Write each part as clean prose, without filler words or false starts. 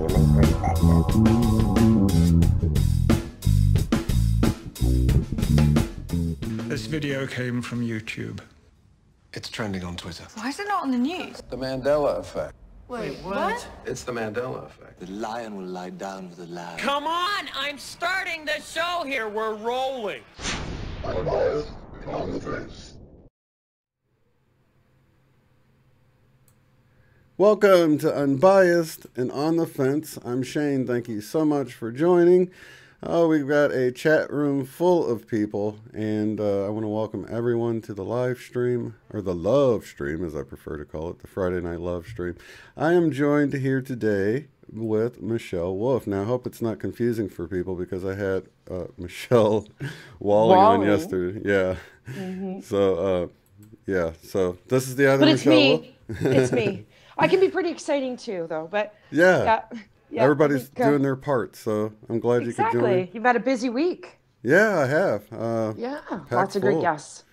human perspective. This video came from YouTube. It's trending on Twitter. Why is it not on the news? The Mande1a Effect. Wait, what? It's the Mande1a Effect. The lion will lie down with the lamb. Come on! I'm starting the show here. We're rolling. Unbiased and on the fence. Welcome to Unbiased and on the Fence. I'm Shane. Thank you so much for joining. We've got a chat room full of people, and I want to welcome everyone to the live stream, or the love stream as I prefer to call it, the Friday night love stream. I am joined here today with Michelle Wolfe. Now, I hope it's not confusing for people because I had Michelle Walling on yesterday. Yeah. Mm-hmm. So, yeah. So this is the other Michelle Wolfe. It's me. I can be pretty exciting too, though. But yeah. Everybody's doing their part, so I'm glad you could join. Exactly. You've had a busy week. Yeah, I have. Lots of great guests.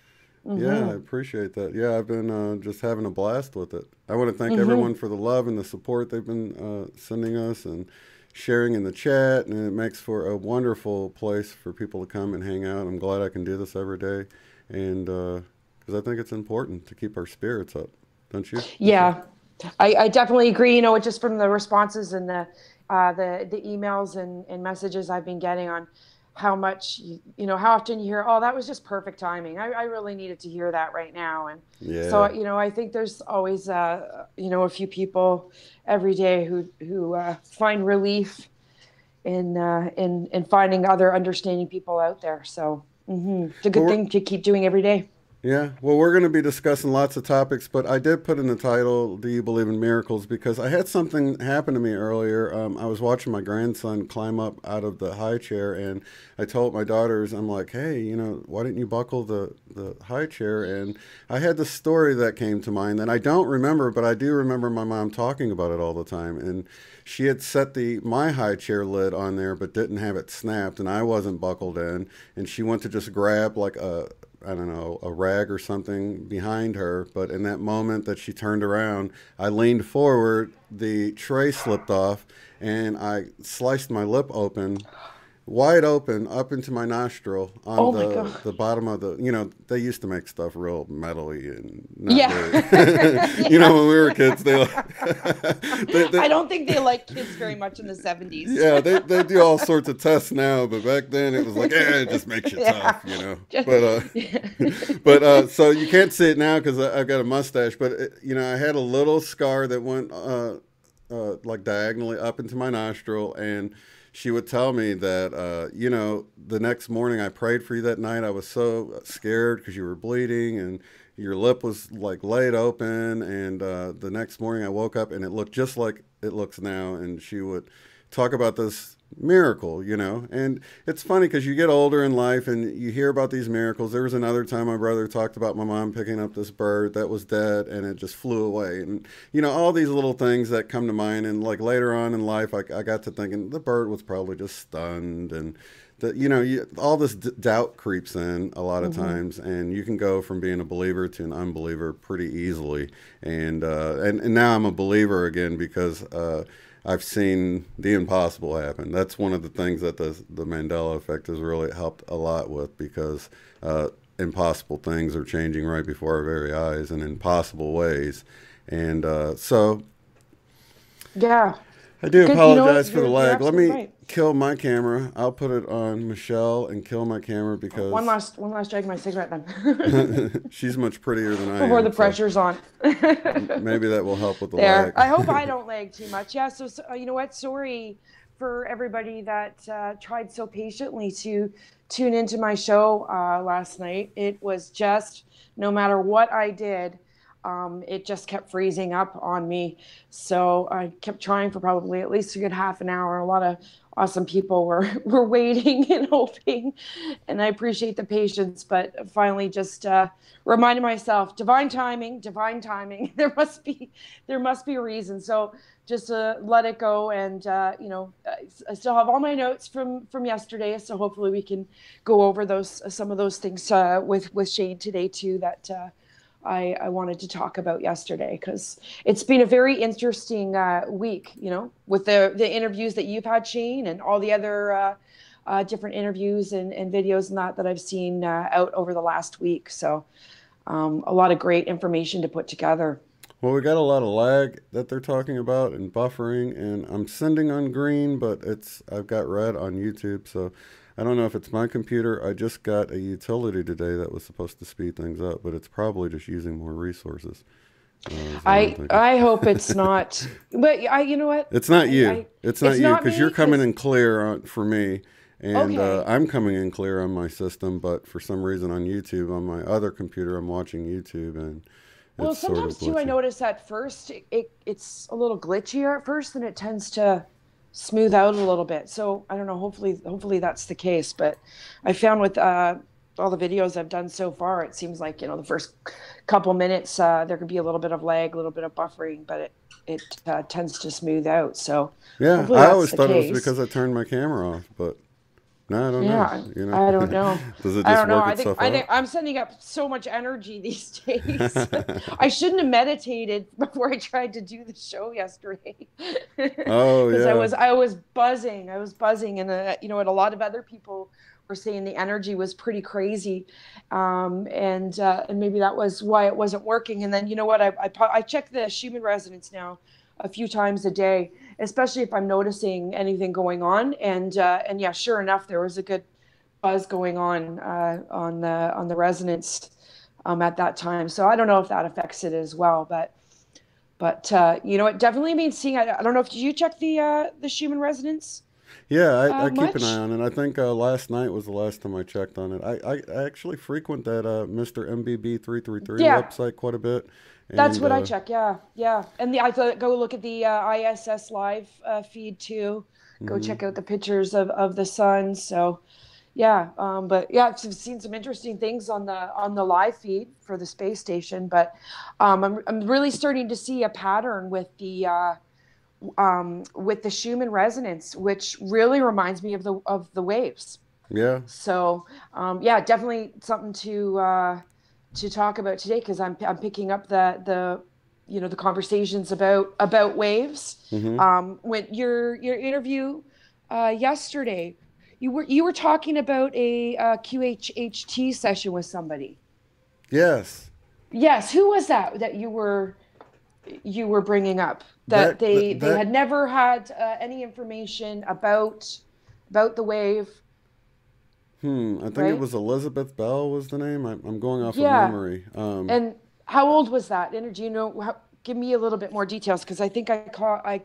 Mm-hmm. Yeah, I appreciate that. Yeah, I've been just having a blast with it. I want to thank everyone for the love and the support they've been sending us and sharing in the chat, and it makes for a wonderful place for people to come and hang out. I'm glad I can do this every day, and because I think it's important to keep our spirits up, don't you? Yeah. I definitely agree, just from the responses and the emails and messages I've been getting on how much, how often you hear, oh, that was just perfect timing. I really needed to hear that right now. And so, I think there's always, a few people every day who find relief in finding other understanding people out there. So it's a good thing to keep doing every day. Yeah, well, we're going to be discussing lots of topics, but I did put in the title, Do You Believe in Miracles? Because I had something happen to me earlier. I was watching my grandson climb up out of the high chair, and I told my daughters, I'm like, hey, why didn't you buckle the high chair? And I had this story that came to mind that I don't remember, but I do remember my mom talking about it all the time. And she had set my high chair lid on there, but didn't have it snapped, and I wasn't buckled in. And she went to just grab like a rag or something behind her. But in that moment that she turned around, I leaned forward, the tray slipped off, and I sliced my lip open, wide open, up into my nostril on the bottom of the, they used to make stuff real metally and not very, when we were kids, they I don't think they liked kids very much in the 70s. Yeah, they do all sorts of tests now, but back then it was like, it just makes you tough, But so you can't see it now because I've got a mustache, but I had a little scar that went like diagonally up into my nostril, and she would tell me that, the next morning I prayed for you that night. I was so scared because you were bleeding and your lip was like laid open. And the next morning I woke up and it looked just like it looks now. And she would talk about this miracle, and it's funny because you get older in life and you hear about these miracles. There was another time my brother talked about my mom picking up this bird that was dead and it just flew away, and all these little things that come to mind. And like later on in life I got to thinking the bird was probably just stunned, and that all this doubt creeps in a lot of times, and you can go from being a believer to an unbeliever pretty easily, and now I'm a believer again because I've seen the impossible happen. That's one of the things that the Mande1a Effect has really helped a lot with, because impossible things are changing right before our very eyes in impossible ways. And so, yeah, I do apologize for the lag. Let me kill my camera. I'll put it on Michelle and kill my camera because one last drag of my cigarette then. She's much prettier than I am. Before the pressure's on. Maybe that will help with the lag. I hope I don't lag too much. Yeah. So you know what? Sorry for everybody that tried so patiently to tune into my show last night. It was just, no matter what I did, it just kept freezing up on me. So I kept trying for probably at least a good half an hour. A lot of awesome people were waiting and hoping, and I appreciate the patience, but finally just reminded myself, divine timing. There must be a reason. So just let it go. And I still have all my notes from yesterday, so hopefully we can go over some of those things with Shane today too, that I wanted to talk about yesterday, because it's been a very interesting week, you know, with the interviews that you've had, Shane, and all the other different interviews and videos and that I've seen out over the last week. So a lot of great information to put together. Well, we got a lot of lag that they're talking about and buffering, and I'm sending on green, but I've got red on YouTube, so I don't know if it's my computer. I just got a utility today that was supposed to speed things up, but it's probably just using more resources. I hope it's not. But you know what? It's not you. It's not you, because you're coming in clear for me, and okay. I'm coming in clear on my system, but for some reason on YouTube, on my other computer, I'm watching YouTube, and well, sometimes too, I notice at first it's a little glitchier at first, and it tends to smooth out a little bit. So I don't know. Hopefully that's the case. But I found with all the videos I've done so far, it seems like, you know, the first couple minutes there could be a little bit of lag, a little bit of buffering, but it tends to smooth out. So yeah, I always thought it was because I turned my camera off, but. No, I don't know. You know? I don't know. Does it just work itself out? I think I'm sending up so much energy these days. I shouldn't have meditated before I tried to do the show yesterday. Oh, yeah. Because I was buzzing. And, you know, and a lot of other people were saying the energy was pretty crazy. And maybe that was why it wasn't working. And then, you know what, I check the Schumann resonance now a few times a day, especially if I'm noticing anything going on. And yeah, sure enough, there was a good buzz going on the resonance at that time. So I don't know if that affects it as well, but you know, it definitely means seeing. I don't know if did you check the Schumann resonance? Yeah, I keep an eye on it. I think last night was the last time I checked on it. I actually frequent that Mr. MBB333 website quite a bit. And, that's what I check. Yeah. And I go look at the ISS live feed too. Go check out the pictures of the sun. So yeah, but yeah, I've seen some interesting things on the live feed for the space station. But I'm really starting to see a pattern with the Schumann resonance, which really reminds me of the waves. Yeah. So yeah, definitely something to talk about today, because I'm picking up the you know, the conversations about waves. When your interview yesterday, you were talking about a QHHT session with somebody. Yes. Who was that you were bringing up that they had never had any information about the wave? I think it was Elizabeth Bell was the name. I'm going off of memory. And how old was that? And do you know? Give me a little bit more details, because I think I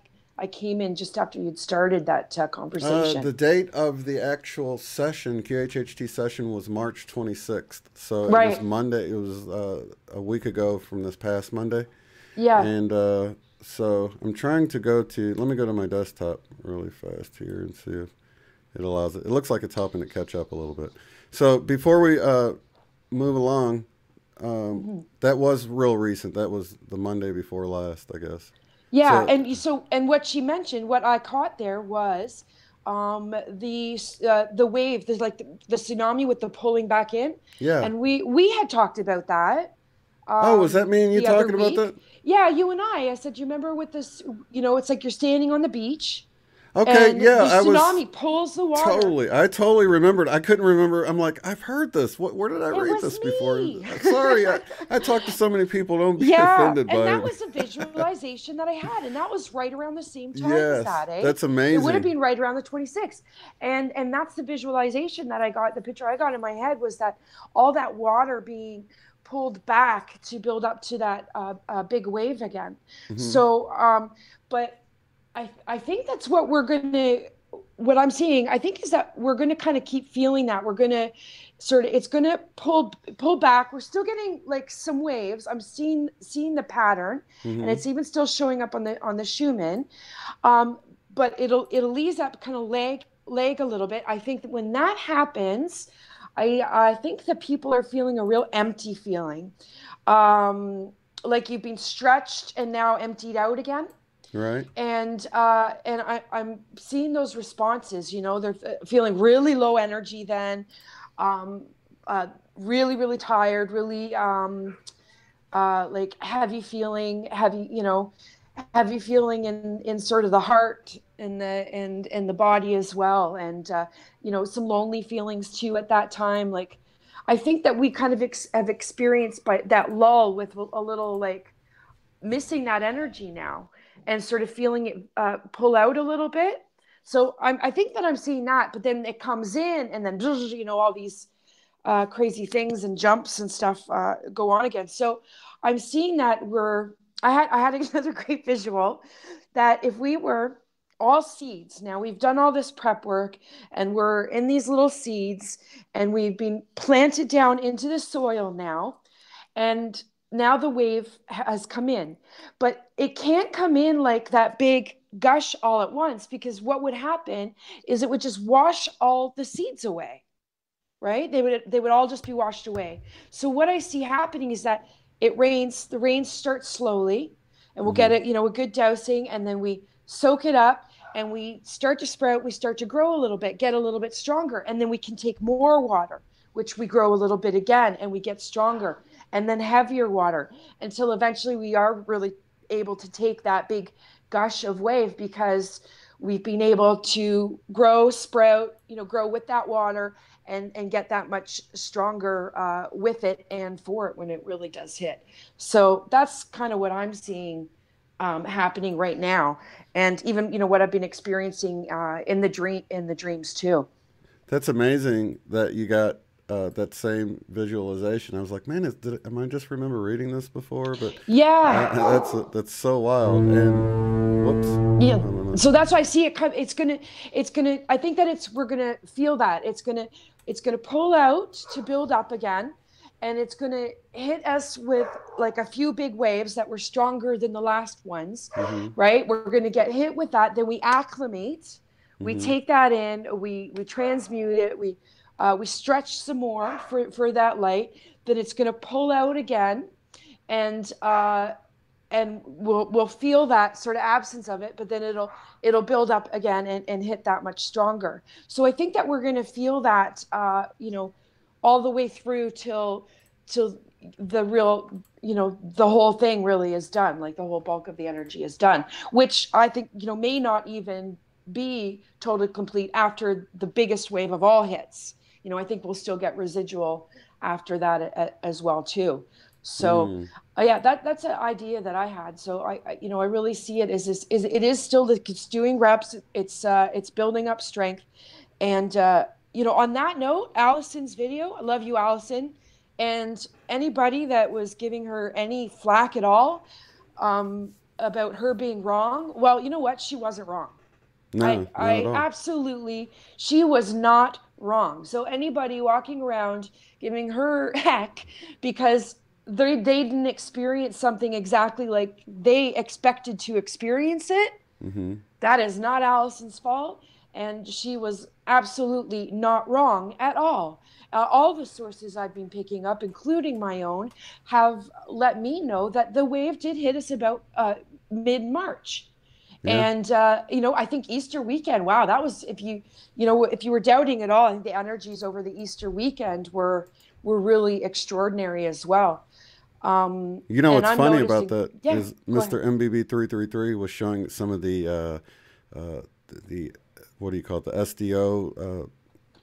came in just after you'd started that conversation. The date of the actual session, QHHT session, was March 26th. So it was Monday. It was a week ago from this past Monday. Yeah. And so I'm trying to let me go to my desktop really fast here and see if it allows it. It looks like it's helping it catch up a little bit. So before we move along, that was real recent. That was the Monday before last, I guess. Yeah, and what she mentioned, what I caught there was the wave. There's like the tsunami with the pulling back in. Yeah. And we had talked about that. Was that me and you talking about that? Yeah, you and I said, you remember with this, you know, it's like you're standing on the beach. Okay, and yeah, the tsunami pulls the water. I totally remembered. I couldn't remember. I'm like, I've heard this. Where did I read this before? Sorry, I talked to so many people. Don't be offended by it. And that was a visualization that I had, and that was right around the same time as that. That's amazing. It would have been right around the 26th, and that's the visualization that I got. The picture I got in my head was that all that water being pulled back to build up to that big wave again. So, but. I think that's what what I'm seeing, I think, is that we're going to kind of keep feeling that. We're going to it's going to pull back. We're still getting like some waves. I'm seeing the pattern, and it's even still showing up on the Schumann. But it'll ease up, kind of lag a little bit. I think that when that happens, I think that people are feeling a real empty feeling. Like you've been stretched and now emptied out again. Right. And I'm seeing those responses, you know, they're feeling really low energy then, really, really tired, really like heavy feeling, heavy feeling in sort of the heart and the body as well, and some lonely feelings too at that time. Like, I think that we kind of have experienced by that lull with a little like missing that energy now, and sort of feeling it pull out a little bit. So I think that I'm seeing that, but then it comes in, and then all these crazy things and jumps and stuff go on again. So I'm seeing that I had another great visual that if we were all seeds, now we've done all this prep work and we're in these little seeds and we've been planted down into the soil now, and now the wave has come in, but it can't come in like that big gush all at once, because what would happen is it would just wash all the seeds away, right? They would all just be washed away. So what I see happening is that the rain starts slowly, and we'll get a good dousing, and then we soak it up and we start to sprout, we start to grow a little bit, get a little bit stronger, and then we can take more water, which we grow a little bit again, and we get stronger, and then heavier water, until eventually we are really able to take that big gush of wave, because we've been able to grow, sprout, grow with that water, and get that much stronger with it and for it when it really does hit. So that's kind of what I'm seeing happening right now, and even what I've been experiencing in the dreams too. That's amazing that you got that same visualization. I was like, man, am I just remember reading this before? But yeah, that's so wild. And whoops. Yeah. So that's why I see it. It's gonna. I think that we're gonna feel that it's gonna pull out to build up again, and it's gonna hit us with like a few big waves that were stronger than the last ones, right? We're gonna get hit with that. Then we acclimate. We take that in. We transmute it. We stretch some more for that light. Then it's gonna pull out again, and we'll feel that sort of absence of it, but then it'll build up again and hit that much stronger. So I think that we're going to feel that, all the way through till the real, the whole thing really is done. Like the whole bulk of the energy is done, which I think, may not even be totally complete after the biggest wave of all hits. I think we'll still get residual after that as well too. So that's an idea that I had. So I really see it as it is still, it's doing reps. It's building up strength. And, on that note, Allison's video, I love you, Allison. And anybody that was giving her any flack at all about her being wrong, well, you know what? She wasn't wrong. No, I absolutely, she was not wrong. So anybody walking around giving her heck because they didn't experience something exactly like they expected to experience it, that is not Allison's fault, and she was absolutely not wrong at all. All the sources I've been picking up, including my own, have let me know that the wave did hit us about mid-March. Yeah. And I think Easter weekend, wow, that was, if you were doubting at all, I think the energies over the Easter weekend were really extraordinary as well. What's funny about that is Mr. MBB333 was showing some of the what do you call it, the SDO,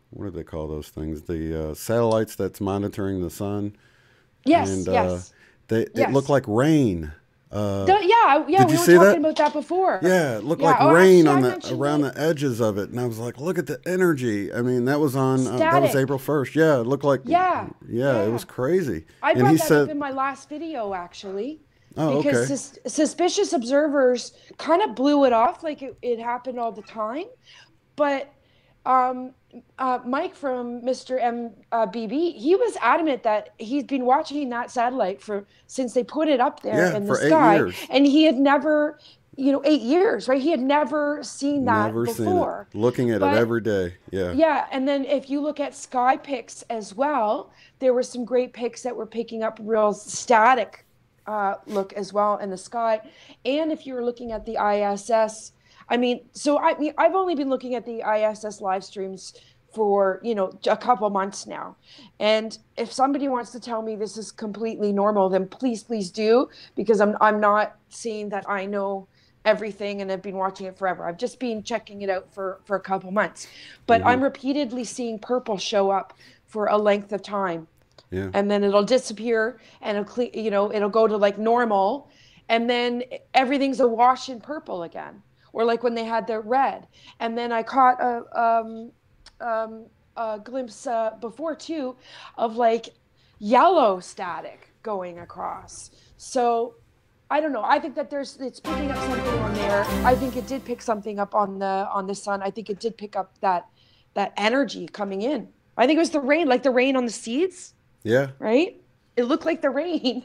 what do they call those things, the satellites that's monitoring the sun. Yes, and, yes. It looked like rain. We were talking about that before. Yeah, it looked like rain around the edges of it, and I was like, "Look at the energy!" I mean, that was on that was April 1st. Yeah, it looked like it was crazy. I brought that up in my last video actually, because suspicious observers kind of blew it off like it happened all the time, but Mike from Mr. MBB, he was adamant that he's been watching that satellite since they put it up there in the sky, 8 years. And he had never, 8 years, right? He had never seen that before. Seen it. Looking at it every day, yeah. Yeah, and then if you look at sky pics as well, there were some great pics that were picking up real static look as well in the sky. And if you were looking at the ISS, I've only been looking at the ISS live streams for, you know, a couple months now. And if somebody wants to tell me this is completely normal, then please, please do, because I'm not saying that I know everything and I've been watching it forever. I've just been checking it out for a couple months, but I'm repeatedly seeing purple show up for a length of time. Yeah. And then it'll disappear and it'll go to like normal, and then everything's awash in purple again. Or like when they had their red. And then I caught a glimpse before too of like yellow static going across. So I don't know. I think that it's picking up something on there. I think it did pick something up on the sun. I think it did pick up that energy coming in. I think it was the rain, like the rain on the seeds. Yeah. Right? It looked like the rain.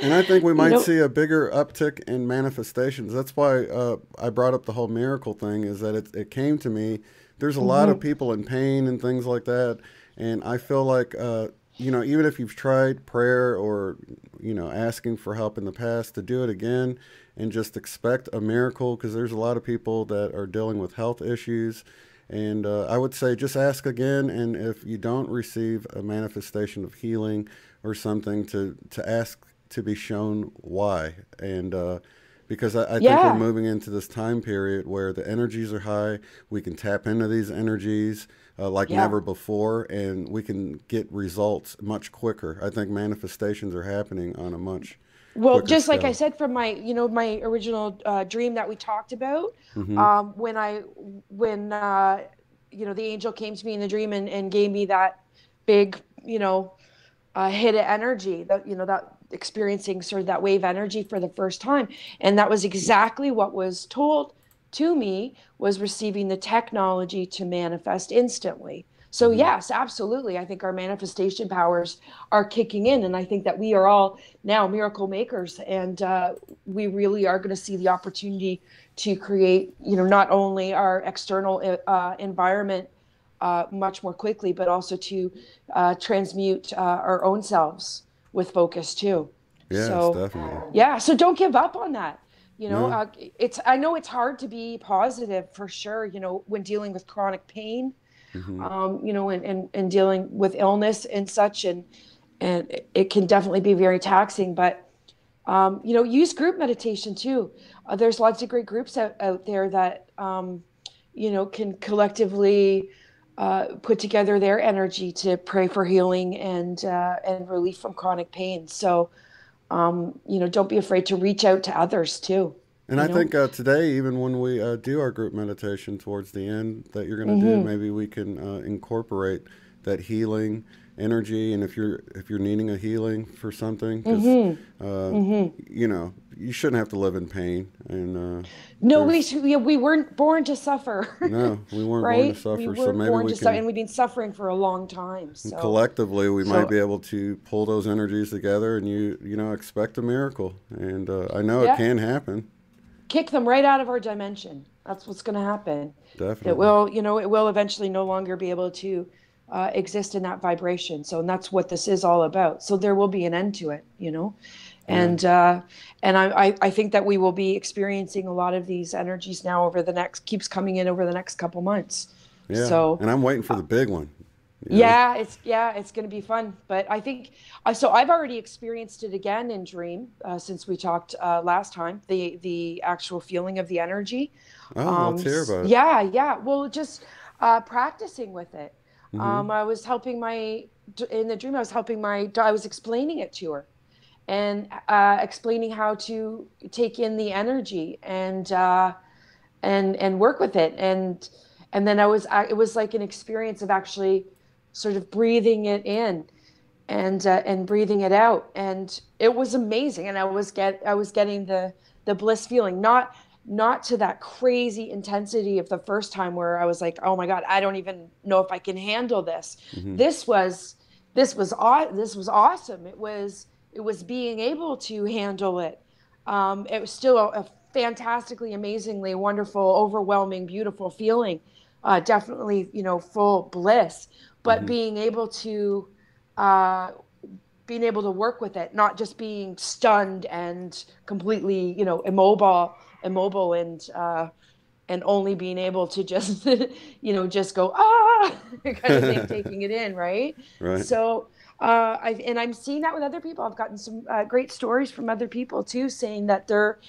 And I think we might see a bigger uptick in manifestations. That's why I brought up the whole miracle thing, is that it came to me. There's a lot of people in pain and things like that. And I feel like, you know, even if you've tried prayer or, you know, asking for help in the past, to do it again and just expect a miracle, because there's a lot of people that are dealing with health issues. And I would say just ask again. And if you don't receive a manifestation of healing or something, to ask to be shown why. And because I think we're moving into this time period where the energies are high. We can tap into these energies like never before, and we can get results much quicker. I think manifestations are happening on a much just scale. like I said from my my original dream that we talked about, when you know, the angel came to me in the dream and gave me that big, you know, hit of energy, that, you know, that experiencing sort of that wave energy for the first time. And that was exactly what was told to me, was receiving the technology to manifest instantly. So yes, absolutely. I think our manifestation powers are kicking in. And I think that we are all now miracle makers. And we really are going to see the opportunity to create, you know, not only our external environment much more quickly, but also to transmute our own selves with focus too. Yes, so, definitely. Yeah. So don't give up on that. You know, I know it's hard to be positive for sure, you know, when dealing with chronic pain, you know, and dealing with illness and such, and it can definitely be very taxing, but you know, use group meditation too. There's lots of great groups out there that, you know, can collectively put together their energy to pray for healing and relief from chronic pain. So, you know, don't be afraid to reach out to others too. And I think today, even when we do our group meditation towards the end that you're going to do, maybe we can incorporate that healing energy. And if you're needing a healing for something, because you know, you shouldn't have to live in pain. And no, we weren't born to suffer. No, we weren't right? born to suffer. We weren't so maybe born we to can, suffer, and we've been suffering for a long time. So collectively, we might be able to pull those energies together, and you know, expect a miracle. And I know it can happen. Kick them right out of our dimension. That's what's going to happen. Definitely. It will, you know, it will eventually no longer be able to exist in that vibration. So, and that's what this is all about. So there will be an end to it, you know, and I think that we will be experiencing a lot of these energies now keeps coming in over the next couple months. Yeah. So, and I'm waiting for the big one. Yeah, it's going to be fun. But I think so. I've already experienced it again in dream since we talked last time. The actual feeling of the energy. Oh, let's hear about it. Yeah. Well, just practicing with it. I was helping in the dream. I was explaining it to her, and explaining how to take in the energy and work with it. And then it was like an experience of actually sort of breathing it in and breathing it out, and it was amazing. And I was getting the bliss feeling, not to that crazy intensity of the first time where I was like, oh my God, I don't even know if I can handle this. This was awesome. It was being able to handle it. It was still a fantastically, amazingly wonderful, overwhelming, beautiful feeling. Definitely, you know, full bliss, but being able to work with it, not just being stunned and completely, you know, immobile and only being able to just, you know, just go, kind of thing, taking it in, right? Right. So I'm seeing that with other people. I've gotten some great stories from other people too, saying that they're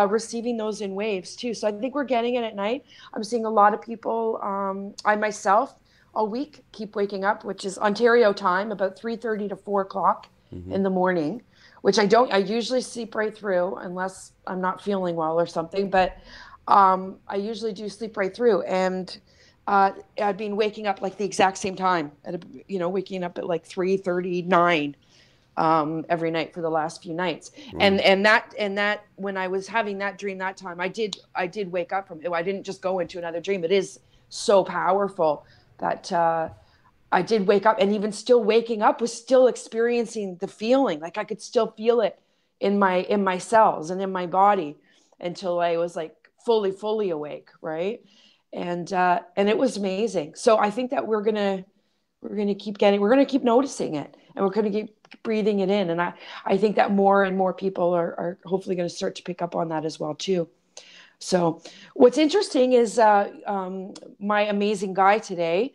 receiving those in waves too. So I think we're getting it at night. I'm seeing a lot of people. I myself all week keep waking up, which is Ontario time, about 3:30 to 4 o'clock in the morning, which I usually sleep right through unless I'm not feeling well or something. But I usually do sleep right through. And I've been waking up like the exact same time, waking up at like 3:39 every night for the last few nights. Wow. And that when I was having that dream that time, I did wake up from it. I didn't just go into another dream. It is so powerful that I did wake up, and even still waking up was still experiencing the feeling. Like I could still feel it in my cells and in my body until I was like fully awake, right? And it was amazing. So I think that we're gonna keep noticing it, and we're gonna keep breathing it in. And I think that more and more people are hopefully going to start to pick up on that as well too. So what's interesting is my amazing guy today,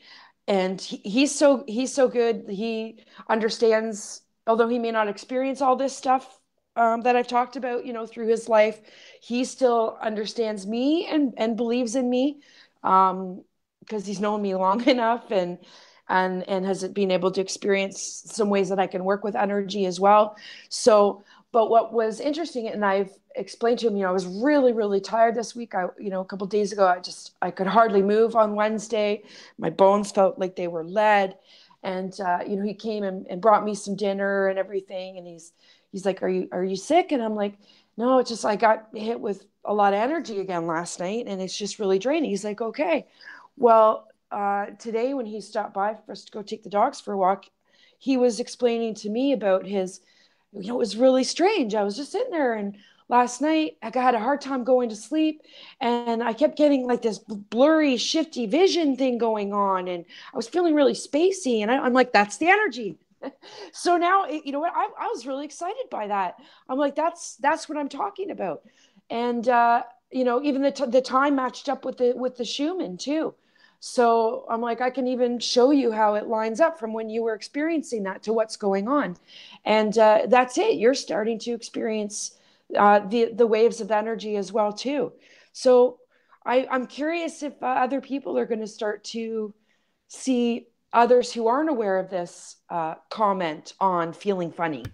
and he's so good. He understands, although he may not experience all this stuff that I've talked about, through his life, he still understands me and believes in me because he's known me long enough and has been able to experience some ways that I can work with energy as well. So, but what was interesting, and I've explained to him, I was really, really tired this week. A couple of days ago, I could hardly move on Wednesday. My bones felt like they were lead. And, he came and brought me some dinner and everything. And he's like, are you sick? And I'm like, no, it's just, I got hit with a lot of energy again last night, and it's just really draining. He's like, okay, well, today when he stopped by for us to go take the dogs for a walk, he was explaining to me about his, it was really strange. I was just sitting there, and last night I had a hard time going to sleep, and I kept getting like this blurry, shifty vision thing going on, and I was feeling really spacey, and I'm like, that's the energy. So now, you know what? I was really excited by that. I'm like, that's what I'm talking about. And, even the time matched up with the Schumann too. So I'm like, I can even show you how it lines up from when you were experiencing that to what's going on. And that's it. You're starting to experience the waves of energy as well too. So I'm curious if other people are going to start to see others who aren't aware of this comment on feeling funny.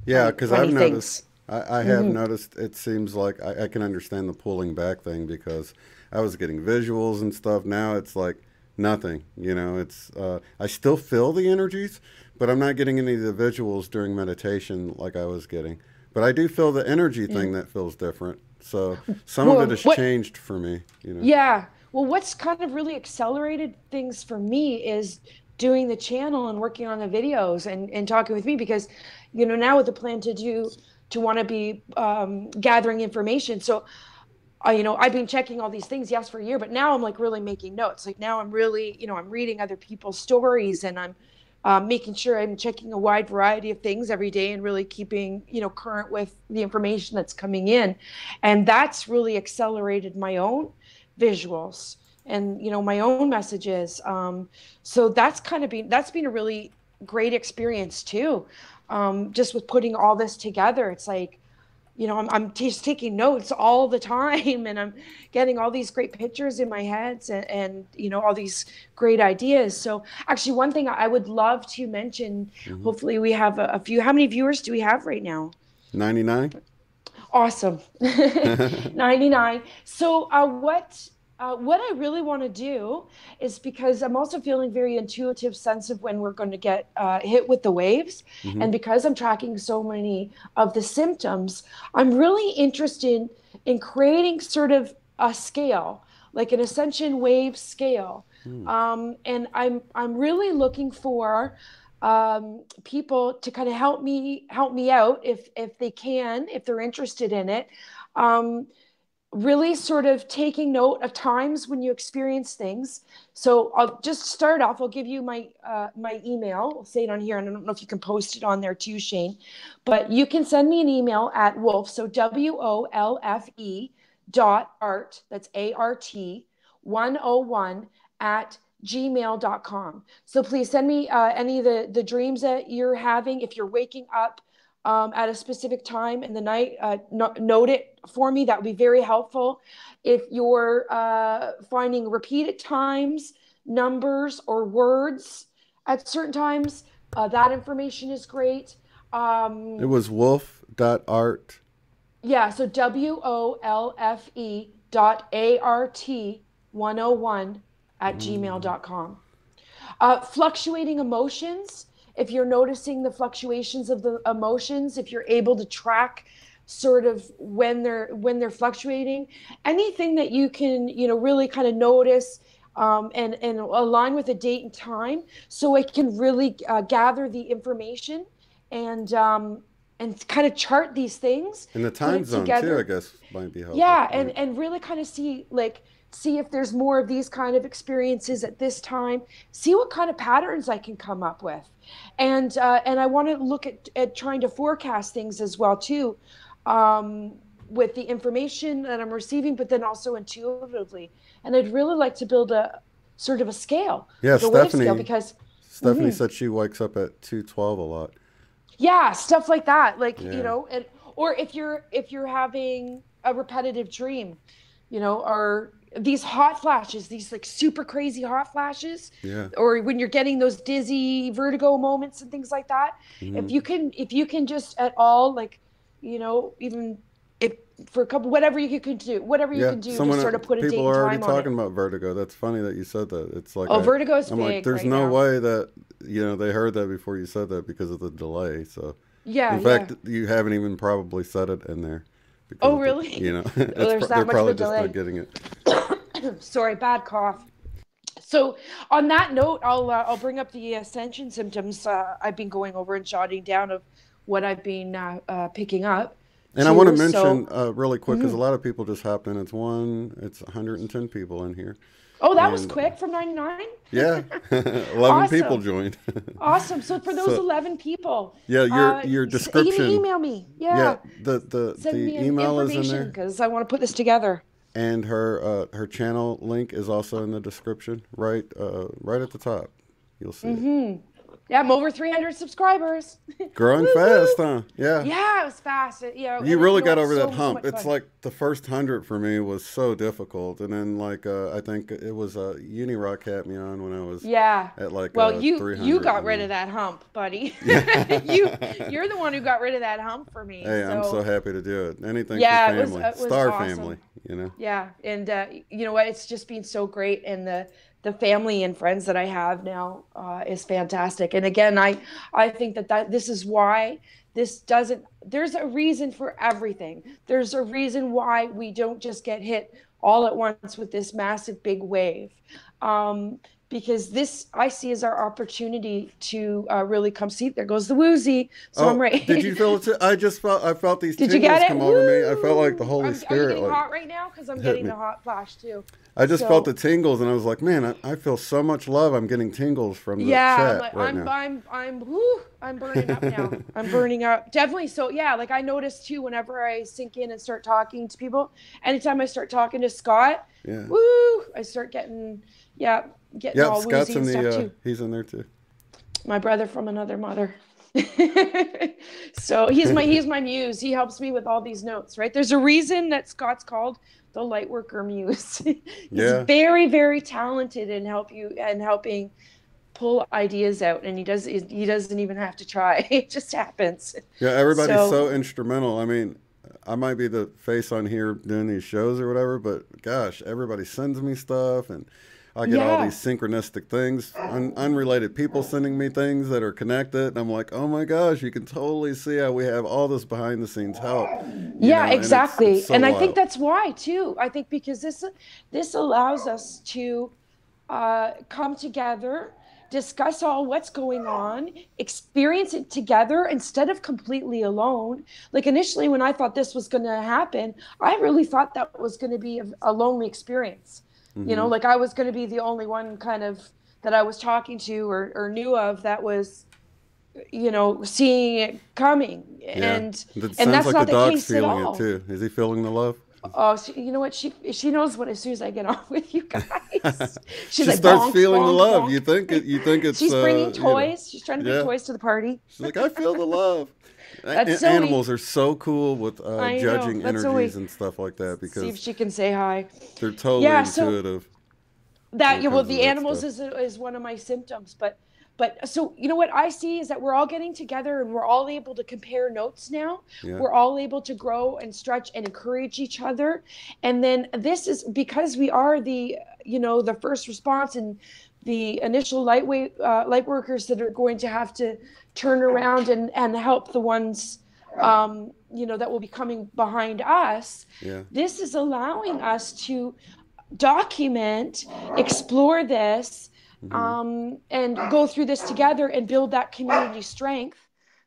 Yeah, because I've noticed, I have noticed, it seems like I can understand the pulling back thing, because I was getting visuals and stuff. Now it's like nothing, it's, I still feel the energies, but I'm not getting any of the visuals during meditation like I was getting. But I do feel the energy thing that feels different. So some of it has changed for me, Yeah. Well, what's kind of really accelerated things for me is doing the channel and working on the videos and talking with me, because, now with the plan to want to be gathering information. So, I've been checking all these things, yes, for a year, but now I'm like really making notes. Like now I'm really, I'm reading other people's stories, and I'm making sure I'm checking a wide variety of things every day and really keeping, current with the information that's coming in. And that's really accelerated my own visuals and, my own messages. So that's been a really great experience too. Just with putting all this together, it's like, I'm just taking notes all the time, and I'm getting all these great pictures in my head and all these great ideas. So actually, one thing I would love to mention, hopefully we have a few, how many viewers do we have right now? 99. Awesome. 99. So what I really want to do is, because I'm also feeling very intuitive sense of when we're going to get hit with the waves. And because I'm tracking so many of the symptoms, I'm really interested in creating sort of a scale, like an Ascension wave scale. And I'm really looking for people to kind of help me out if they can, if they're interested in it. Really sort of taking note of times when you experience things. So I'll just start off. I'll give you my email. I'll say it on here, and I don't know if you can post it on there too, Shane. But you can send me an email at Wolfe, so WOLFE .art, that's ART 101 at gmail.com. So please send me any of the dreams that you're having. If you're waking up at a specific time in the night, note it for me. That would be very helpful. If you're finding repeated times, numbers, or words at certain times, that information is great. It was wolf.art. Yeah, so wolfe.art101@gmail.com. Fluctuating emotions. If you're noticing the fluctuations of the emotions, if you're able to track sort of when they're fluctuating, anything that you can, really kind of notice and align with a date and time, so it can really gather the information and kind of chart these things. And the time zone too, I guess, might be helpful. Yeah, and really kind of see if there's more of these kind of experiences at this time, see what kind of patterns I can come up with. And I want to look at trying to forecast things as well too, with the information that I'm receiving, but then also intuitively. And I'd really like to build a sort of a scale, yeah, the wave scale, because Stephanie said she wakes up at 2:12 a lot. Yeah, stuff like that, or if you're having a repetitive dream, or these hot flashes, these like super crazy hot flashes, or when you're getting those dizzy vertigo moments and things like that. If you can just at all, even if for a couple, whatever you can do to sort of put a date and time on it. People are already talking about vertigo. That's funny that you said that. It's like, vertigo's big. Like, there's no way that they heard that before you said that because of the delay. So in fact, you haven't even probably said it in there. Oh, really? They're probably just not getting it. Sorry, bad cough. So on that note, I'll bring up the Ascension symptoms I've been going over and jotting down of what I've been picking up. And I want to mention really quick, because a lot of people just hopped in. It's 110 people in here. Oh, that was quick from 99? Yeah, 11 people joined. Awesome. So for those 11 people, your description. You can email me. Yeah. The email is in there because I want to put this together. And her channel link is also in the description, right at the top. You'll see. It. Yeah, I'm over 300 subscribers. Growing fast, huh? Yeah. Yeah, it was fast. You really got over that hump. It's like the first 100 for me was so difficult, and then I think it was Unirock had me on when I was at like 300. You got rid of that hump, buddy. You're the one who got rid of that hump for me. Hey, I'm so happy to do it. Anything for family, it was Star awesome. family, Yeah, and you know what? It's just been so great, and the family and friends that I have now is fantastic. And again, I think that this is why there's a reason for everything. There's a reason why we don't just get hit all at once with this massive big wave. Because this I see as our opportunity to really come see. There goes the woozy. So I'm ready. Did you feel it too? I felt these tingles come over me. I felt like the Holy Spirit. Are you getting hot right now? Because I'm getting the hot flash too. I just felt the tingles, and I was like, man, I feel so much love. I'm getting tingles from the chat right now. I'm burning up now. I'm burning up. Definitely. So yeah, I notice too, whenever I sink in and start talking to people, anytime I start talking to Scott, I start getting all Scott's woozy and stuff too. He's in there too. My brother from another mother. So he's my muse. He helps me with all these notes, right? There's a reason that Scott's called the Lightworker Muse. He's very, very talented in helping pull ideas out, and he doesn't even have to try. It just happens. Yeah, everybody's so instrumental. I mean, I might be the face on here doing these shows or whatever, but gosh, everybody sends me stuff, and I get all these synchronistic things, unrelated people sending me things that are connected. And I'm like, oh my gosh, you can totally see how we have all this behind the scenes help. Yeah, exactly. And I think that's why too. I think because this allows us to come together, discuss all what's going on, experience it together instead of completely alone. Like initially when I thought this was going to happen, I really thought that was going to be a lonely experience. Like I was going to be the only one kind of that I was talking to or knew of that was, seeing it coming. And it that's like not the the dog's case at feeling all. it too. Is he feeling the love? Oh, you know what? She knows what as soon as I get off with you guys. She like, starts bonk, feeling the bonk, love. bonk. You think it's She's bringing toys. You know, She's trying to bring toys to the party. She's like, I feel the love. That's Animals are so cool with judging That's energies and stuff like that because see if she can say hi. They're totally intuitive. The animals is one of my symptoms, but so you know what I see is that we're all getting together and we're all able to compare notes now. Yeah. We're all able to grow and stretch and encourage each other, and then this is because we are the first response and the initial light workers that are going to have to turn around and help the ones that will be coming behind us. Yeah. This is allowing us to document, explore this, and go through this together and build that community strength.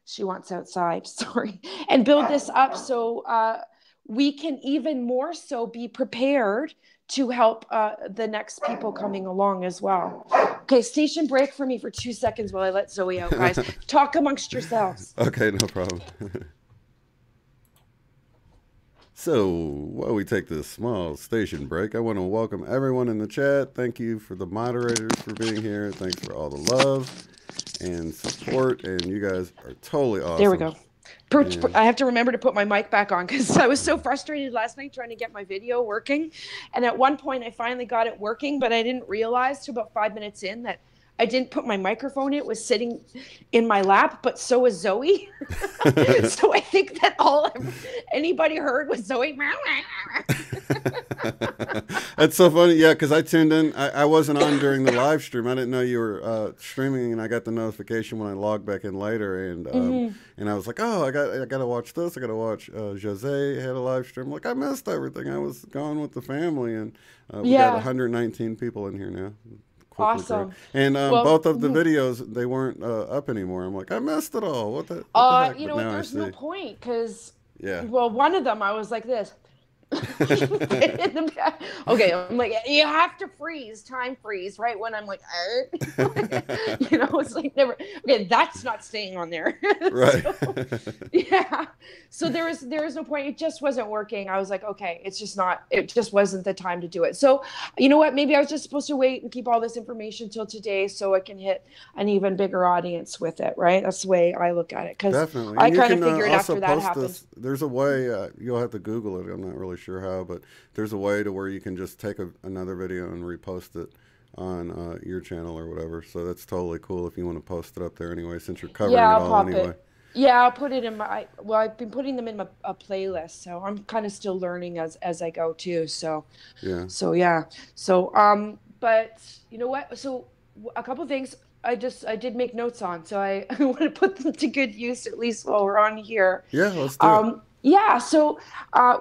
She wants outside, sorry. And build this up so we can even more so be prepared to help the next people coming along as well. Okay, station break for me for 2 seconds while I let Zoe out, guys. Talk amongst yourselves. Okay, no problem. So, while we take this small station break, I want to welcome everyone in the chat. Thank you for the moderators for being here. Thanks for all the love and support. And you guys are totally awesome. There we go. I have to remember to put my mic back on because I was so frustrated last night trying to get my video working. And at one point, I finally got it working, but I didn't realize till about 5 minutes in that I didn't put my microphone in. It was sitting in my lap, but so was Zoe. So I think that all anybody heard was Zoe. That's so funny. Yeah, because I tuned in. I wasn't on during the live stream. I didn't know you were streaming, and I got the notification when I logged back in later. And and I was like, oh, I got to watch this. I got to watch Josee had a live stream. I'm like, I missed everything. I was gone with the family, and we got 119 people in here now. Awesome. And both of the videos, they weren't up anymore. I'm like, I missed it all. What the heck? You know what? There's no point because, yeah. Well, one of them I was like this. Okay, I'm like, you have to time freeze right when I'm like, it's like never. Okay, that's not staying on there. Right. So there is no point. It just wasn't working. I was like, okay, it just wasn't the time to do it. So you know what? Maybe I was just supposed to wait and keep all this information till today so I can hit an even bigger audience with it. Right? That's the way I look at it. Because I kind of figured after that happened. There's a way. You'll have to Google it. I'm not really sure how, but there's a way to where you can just take another video and repost it on your channel or whatever. So that's totally cool if you want to post it up there anyway, since you're covering it all anyway. Yeah, I'll put it in I've been putting them in a playlist, so I'm kind of still learning as I go too. So yeah. But you know what? So a couple of things I did make notes on, so I want to put them to good use at least while we're on here. Yeah, let's do it. Yeah, so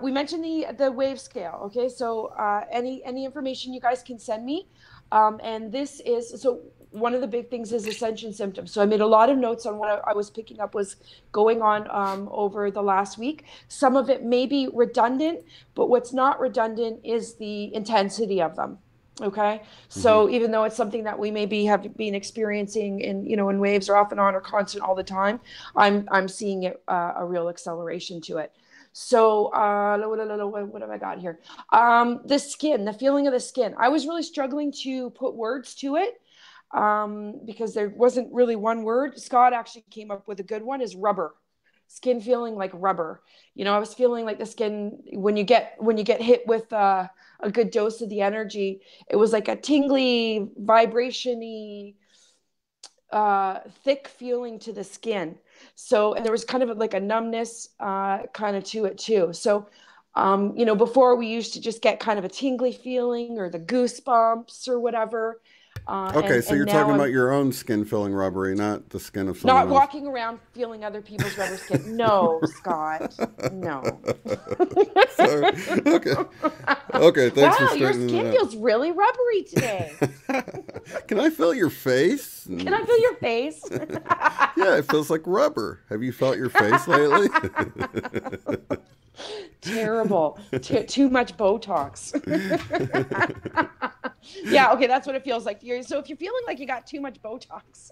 we mentioned the wave scale. Okay, so any information you guys can send me, and this is so one of the big things is Ascension symptoms. So I made a lot of notes on what I was picking up was going on over the last week. Some of it may be redundant, but what's not redundant is the intensity of them. Okay, so even though it's something that we maybe have been experiencing in waves or off and on or constant all the time, I'm seeing it a real acceleration to it. So what have I got here? The skin, the feeling of the skin. I was really struggling to put words to it because there wasn't really one word. Scott actually came up with a good one, is rubber. Skin feeling like rubber. I was feeling like the skin when you get hit with a good dose of the energy, it was like a tingly, vibration-y, thick feeling to the skin. So, and there was kind of like a numbness kind of to it too. So, before we used to just get kind of a tingly feeling or the goosebumps or whatever. Okay, so you're talking about your own skin feeling rubbery, not the skin of someone else. Not walking around feeling other people's rubber skin. No, Scott. No. Sorry. Okay, thanks for straightening that out. Wow, your skin feels really rubbery today. Can I feel your face? Can I feel your face? Yeah, it feels like rubber. Have you felt your face lately? Terrible. Too much Botox. Yeah, okay, that's what it feels like. So if you're feeling like you got too much Botox,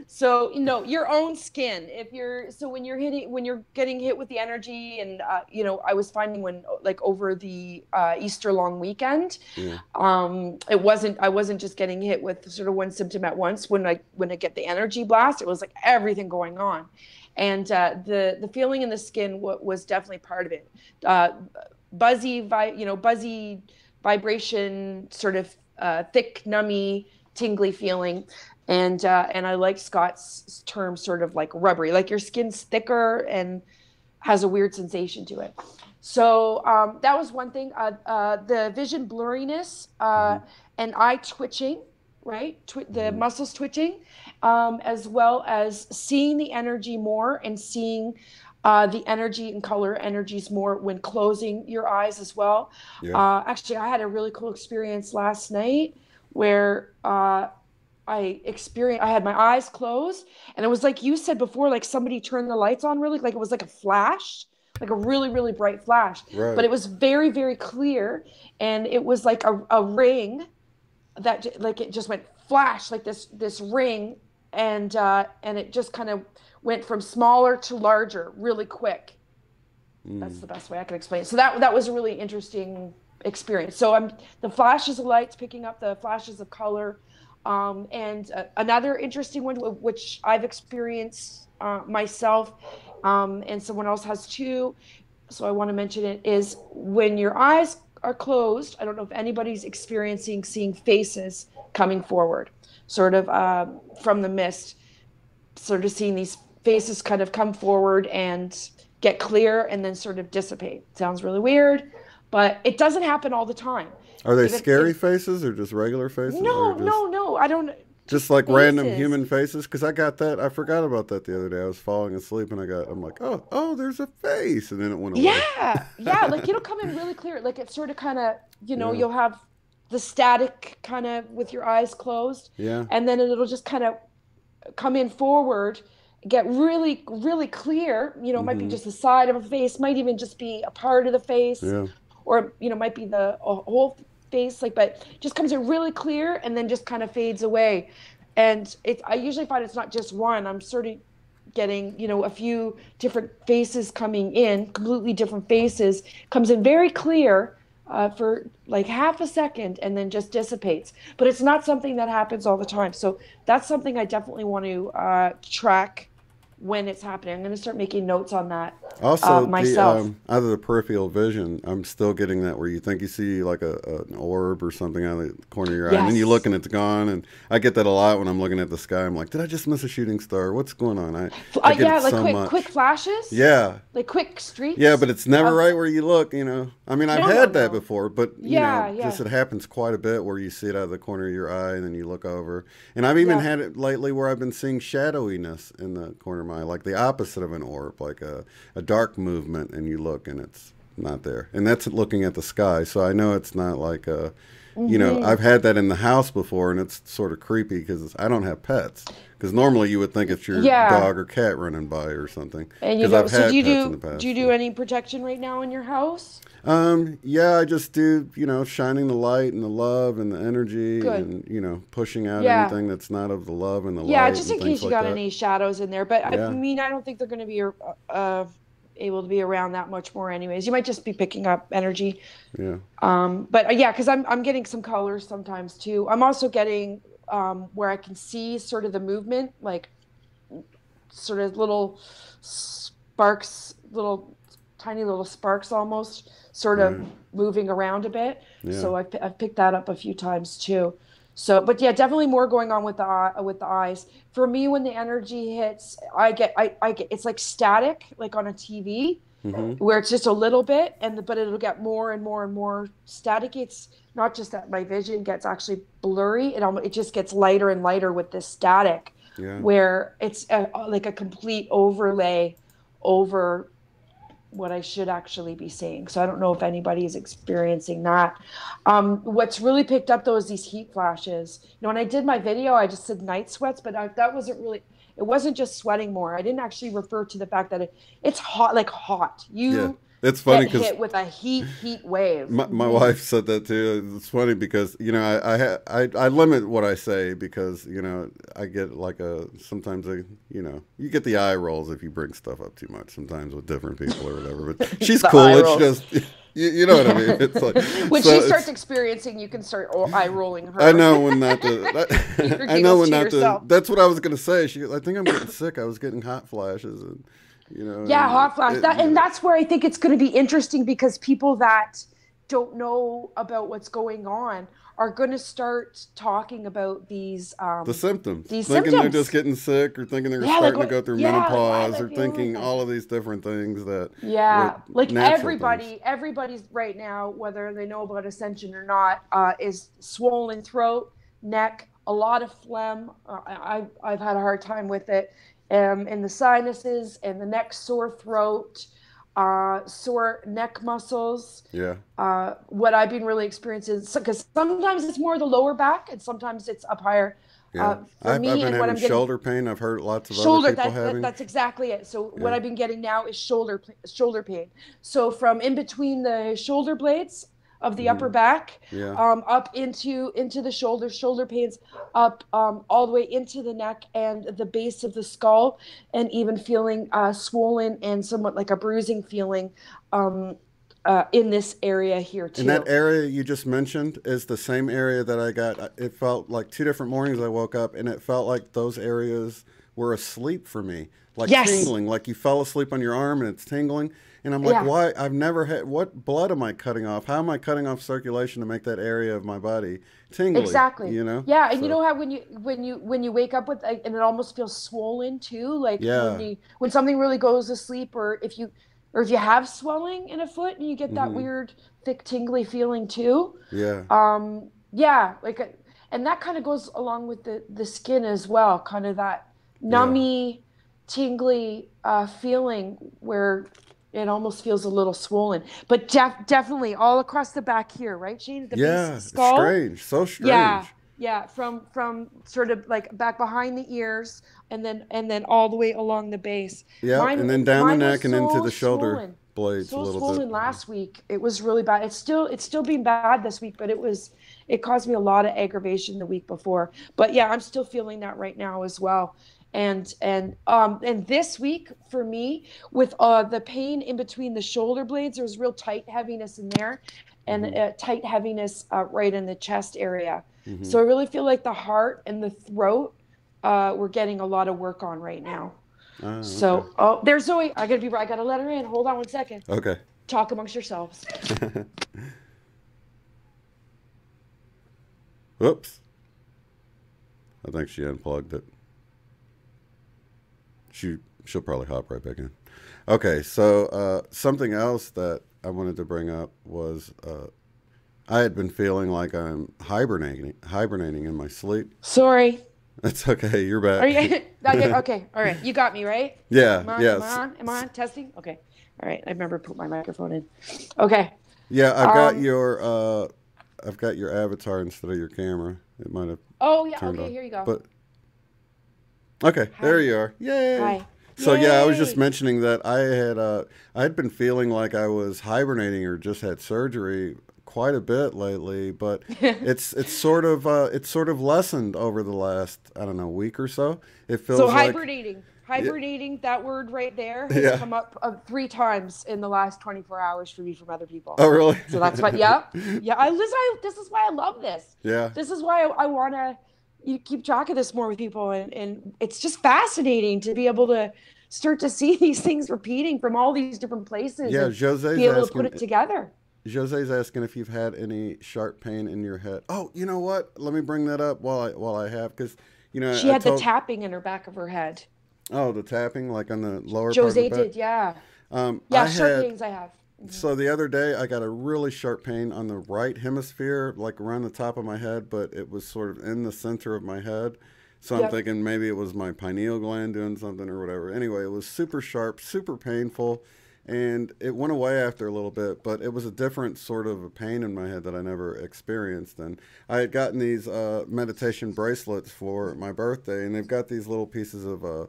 so your own skin. When you're getting hit with the energy, and I was finding when like over the Easter long weekend, I wasn't just getting hit with sort of one symptom at once. When I get the energy blast, it was like everything going on. And the feeling in the skin was definitely part of it. Buzzy vibration, sort of thick, nummy, tingly feeling. And I like Scott's term, sort of like rubbery, like your skin's thicker and has a weird sensation to it. So that was one thing. The vision blurriness and eye twitching. Right? The muscles twitching, as well as seeing the energy more and seeing the energy and color energies more when closing your eyes as well. Yeah. Actually, I had a really cool experience last night where I had my eyes closed, and it was like you said before, like somebody turned the lights on really, like it was like a flash, like a really, really bright flash. Right. But it was very, very clear, and it was like a ring that like it just went flash, like this ring, and it just kind of went from smaller to larger really quick. That's the best way I can explain it. So that was a really interesting experience. So the flashes of lights, picking up the flashes of color, and another interesting one which I've experienced myself, and someone else has too, so I want to mention it, is when your eyes are closed. I don't know if anybody's experiencing seeing faces coming forward, sort of from the mist, sort of seeing these faces kind of come forward and get clear and then sort of dissipate. Sounds really weird, but it doesn't happen all the time. Are they scary faces or just regular faces? No. I don't. Just like faces. Random human faces? Because I got that. I forgot about that the other day. I was falling asleep and I'm like, oh, there's a face. And then it went away. Yeah. Like it'll come in really clear. Like it's sort of kind of, you'll have the static kind of with your eyes closed. Yeah. And then it'll just kind of come in forward, get really, really clear. It might be just the side of a face, might even just be a part of the face. Yeah. Or, might be the whole face, but just comes in really clear and then just kind of fades away. And I usually find it's not just one. I'm sort of getting, a few different faces coming in, completely different faces, comes in very clear for like half a second and then just dissipates. But it's not something that happens all the time. So that's something I definitely want to track when it's happening. I'm going to start making notes on that also myself. Out of the peripheral vision, I'm still getting that where you think you see like an orb or something out of the corner of your eye, and then you look and it's gone. And I get that a lot when I'm looking at the sky. I'm like, did I just miss a shooting star? What's going on? I get it like so quick flashes. Yeah, like quick streaks. Yeah, but it's never right where you look. I mean, I've had that before, but just it happens quite a bit where you see it out of the corner of your eye and then you look over. And I've even had it lately where I've been seeing shadowiness in the corner of my eye, like the opposite of an orb, like a dark movement, and you look and it's not there. And that's looking at the sky. So I know it's not like a, I've had that in the house before, and it's sort of creepy because I don't have pets. Because normally you would think it's your dog or cat running by or something. And I've had pets in the past. Do you do any protection right now in your house? Yeah, I just do, shining the light and the love and the energy and, pushing out anything that's not of the love and the light. Yeah, just in case you got any shadows in there. But I mean, I don't think they're going to be able to be around that much more anyways. You might just be picking up energy. Yeah. But because I'm getting some colors sometimes too. I'm also getting where I can see sort of the movement, like sort of little sparks, tiny little sparks almost sort of moving around a bit. Yeah. So I've picked that up a few times too. So, but yeah, definitely more going on with the eyes. For me, when the energy hits, I get it's like static, like on a TV, where it's just a little bit, but it'll get more and more and more static. It's not just that my vision gets actually blurry; it just gets lighter and lighter with this static, where it's like a complete overlay over what I should actually be seeing. So I don't know if anybody is experiencing that. What's really picked up though is these heat flashes. When I did my video, I just said night sweats, but that wasn't really, it wasn't just sweating more. I didn't actually refer to the fact that it's hot, like hot. You it's funny get hit with a heat wave. My wife said that too. It's funny because, you know, I limit what I say because, you know, I get like sometimes you know, you get the eye rolls if you bring stuff up too much sometimes with different people or whatever. But she's cool. It's just, you know what I mean? It's like when she starts experiencing, you can start eye rolling her. I know when not to. I know when not to. That's what I was gonna say. I think I'm getting sick. I was getting hot flashes and. You know, yeah, hot flash. And that's where I think it's going to be interesting because people that don't know about what's going on are going to start talking about these the symptoms. These thinking symptoms. They're just getting sick, or thinking they're starting to go through menopause, or thinking all of these different things that. Like everybody's right now, whether they know about Ascension or not, is swollen throat, neck, a lot of phlegm. I've had a hard time with it. In the sinuses and the neck, sore throat, sore neck muscles. Yeah. What I've been really experiencing is because sometimes it's more the lower back and sometimes it's up higher. Yeah. I've been having shoulder pain. I've heard lots of other people having. That's exactly it. So what I've been getting now is shoulder pain. So from in between the shoulder blades of the upper back, up into the shoulder pains, up all the way into the neck and the base of the skull, and even feeling swollen and somewhat like a bruising feeling in this area here too. And that area you just mentioned is the same area that I got. It felt like 2 different mornings I woke up and it felt like those areas were asleep for me. Like tingling, like you fell asleep on your arm and it's tingling. And I'm like, why? I've never had, what blood am I cutting off? How am I cutting off circulation to make that area of my body tingly? Exactly. You know? Yeah, and you know how when you wake up with, and it almost feels swollen too, like when something really goes to sleep, or if you have swelling in a foot and you get that weird thick tingly feeling too. Yeah. And that kind of goes along with the skin as well, kind of that nummy, tingly feeling where it almost feels a little swollen, but definitely all across the back here, right, Shane? The base of the skull. Strange, so strange. Yeah, from sort of like back behind the ears, and then all the way along the base. Yeah, and then down the neck and into the shoulder blades a little bit. So swollen last week. It was really bad. It's still being bad this week, but it caused me a lot of aggravation the week before. But yeah, I'm still feeling that right now as well. And this week for me, with the pain in between the shoulder blades, there was real tight heaviness in there, and tight heaviness right in the chest area. So I really feel like the heart and the throat, we're getting a lot of work on right now. So there's Zoe. I gotta let her in. Hold on 1 second. Okay. Talk amongst yourselves. Whoops. I think she unplugged it. She'll probably hop right back in. Okay, so something else that I wanted to bring up was I had been feeling like I'm hibernating in my sleep. Sorry. That's okay. You're back. Are you okay? All right. You got me right. Yeah. Am I on? Testing. Okay. All right. I remember to put my microphone in. Okay. Yeah, I've got your avatar instead of your camera. It might have. Oh yeah. Okay. On. Here you go. But. Okay, there you are. Yay! Hi. So yeah, I was just mentioning that I had been feeling like I was hibernating or just had surgery quite a bit lately, but it's sort of lessened over the last, I don't know, week or so. It feels like hibernating, that word right there has come up 3 times in the last 24 hours for me from other people. Oh really? So that's what. Yeah. This is why I love this. Yeah. This is why I want to. You keep track of this more with people, and it's just fascinating to be able to start to see these things repeating from all these different places. Yeah, Josee's be able to put it together. Josee's asking if you've had any sharp pain in your head. Oh, you know what? Let me bring that up while I have, because she had the tapping in her back of her head. Oh, the tapping, like on the lower part of the back? Josee did, yeah. Sharp pains I have. So the other day I got a really sharp pain on the right hemisphere, like around the top of my head, but it was sort of in the center of my head. So I'm thinking maybe it was my pineal gland doing something or whatever. Anyway, it was super sharp, super painful. and it went away after a little bit, but it was a different sort of a pain in my head that I never experienced. And I had gotten these meditation bracelets for my birthday, and they've got these little pieces of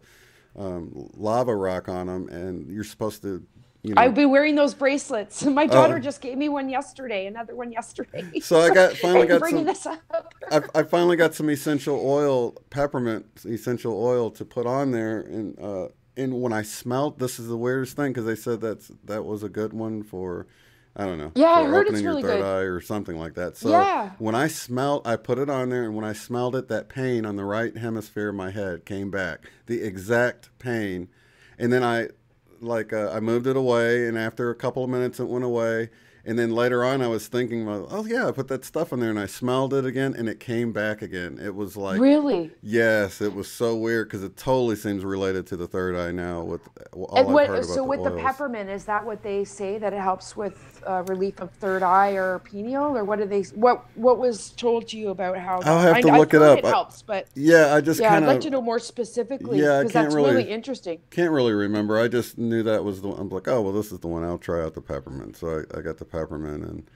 lava rock on them, and you're supposed to, you know. I've been wearing those bracelets. My daughter just gave me one yesterday, another one yesterday. So I finally got bringing some. This up. I finally got some essential oil, peppermint essential oil to put on there, and when I smelled, this is the weirdest thing, because they said that was a good one for, I don't know. Yeah, I for heard opening it's really your third good. eye or something like that. So Yeah. when I put it on there, and when I smelled it, that pain on the right hemisphere of my head came back, the exact pain, and then I moved it away, and after a couple of minutes, it went away. And then later on, I was thinking, oh, yeah, I put that stuff in there, and I smelled it again, and it came back again. It was like... Really? Yes, it was so weird, because it totally seems related to the third eye now with all And I've heard about so with the oils. peppermint, is that what they say, that it helps with relief of third eye or pineal, or what do they? What was told to you about how? I'll have to I've look it heard up. It helps, but Yeah, I just kind I'd of... like to know more specifically. Yeah, I because can't that's really- really interesting. Can't really remember. I just knew that was the one. I'm like, oh, well, this is the one. I'll try out the peppermint. So I got the peppermint, and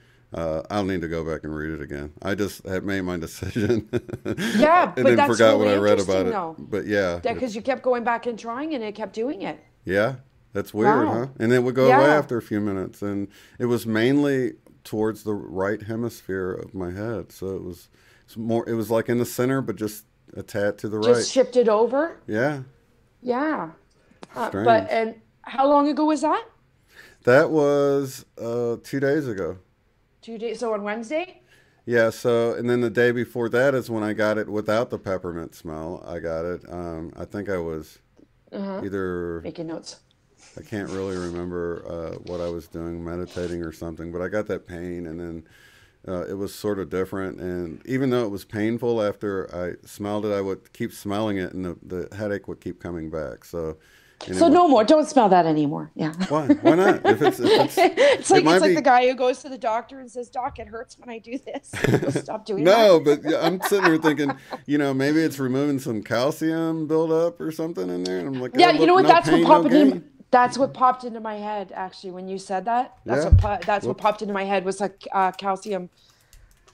I'll need to go back and read it again. I just had made my decision. Yeah, and but then that's forgot really when I read about interesting, it. though. But yeah. Because you kept going back and trying, and it kept doing it. Yeah, that's weird, Wow. huh? And it would go away Yeah. after a few minutes. And it was mainly towards the right hemisphere of my head. So it was like in the center, but just a tad to the right. Just shifted over. Yeah. Yeah. Strange. And how long ago was that? That was 2 days ago. 2 days. So on Wednesday. Yeah, so, and then the day before that is when I got it without the peppermint smell. I got it. I think I was either, Making notes. I can't really remember what I was doing, meditating or something, but I got that pain, and then it was sort of different. And even though it was painful after I smelled it, I would keep smelling it, and the headache would keep coming back. So No more. Don't smell that anymore. Yeah. Why? Why not? If it's It's like might be- the guy who goes to the doctor and says, "Doc, it hurts when I do this." Stop doing No, that. but yeah, I'm sitting here thinking, maybe it's removing some calcium buildup or something in there. And I'm like, Yeah, oh, you look, know what? no That's pain, what no popped gain. in. That's what popped into my head actually when you said that. That's Yeah. that's what popped into my head was like calcium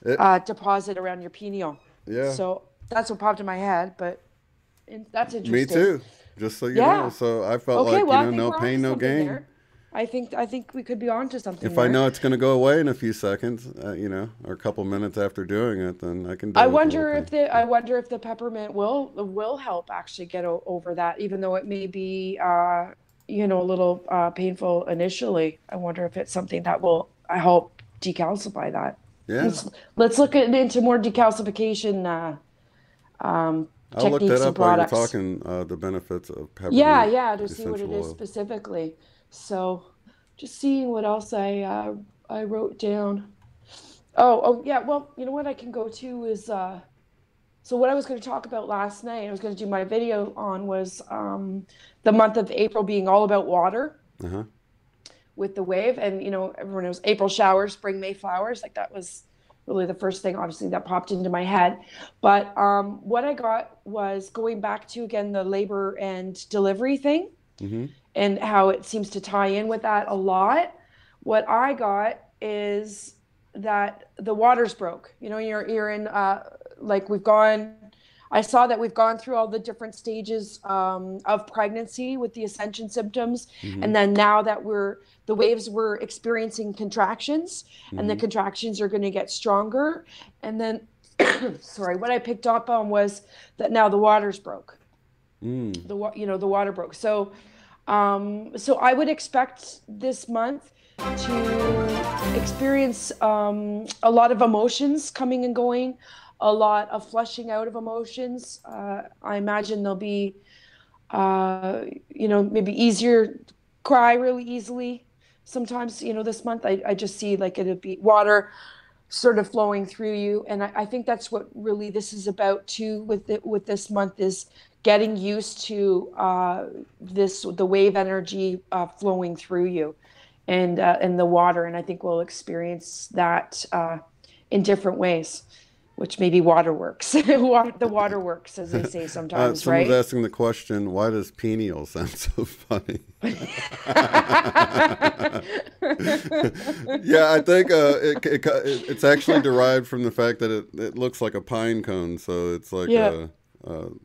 deposit around your pineal. Yeah. So that's what popped in my head, but that's interesting. Me too. Just so you Yeah. know. So I felt Okay, like, well, I think no we're pain, onto no something gain. there. I think we could be onto something. If there. I know it's going to go away in a few seconds, or a couple minutes after doing it, then I can. I wonder if the peppermint will help actually get over that, even though it may be a little painful initially. I wonder if it's something that will help decalcify that. Yeah. Let's look into more decalcification I'll look techniques that and up while you're products. talking the benefits of peppermint. Yeah, to see what it essential is oil. specifically. So, just seeing what else I wrote down. Oh yeah. Well, you know what I can go to is so what I was going to talk about last night. I was going to do my video on was the month of April being all about water. Uh-huh. With the wave, and everyone knows April showers, spring May flowers. Like that was really the first thing, obviously, that popped into my head. But what I got was going back to again the labor and delivery thing, and how it seems to tie in with that a lot. What I got is that the waters broke. You're in like we've gone. I saw that we've gone through all the different stages of pregnancy with the Ascension symptoms, and then now that the waves were experiencing contractions, and the contractions are going to get stronger, and then, sorry, what I picked up on was that now the waters broke. The water broke. So I would expect this month to experience a lot of emotions coming and going. A lot of flushing out of emotions. I imagine there'll be, maybe easier to cry really easily. Sometimes, this month I just see like it'll be water sort of flowing through you. And I think that's what really this is about too with this month is getting used to the wave energy flowing through you and the water. And I think we'll experience that in different ways. which maybe waterworks. The waterworks, as they say sometimes, right? Someone's asking the question, why does pineal sound so funny? Yeah, I think it's actually derived from the fact that it looks like a pine cone, so it's like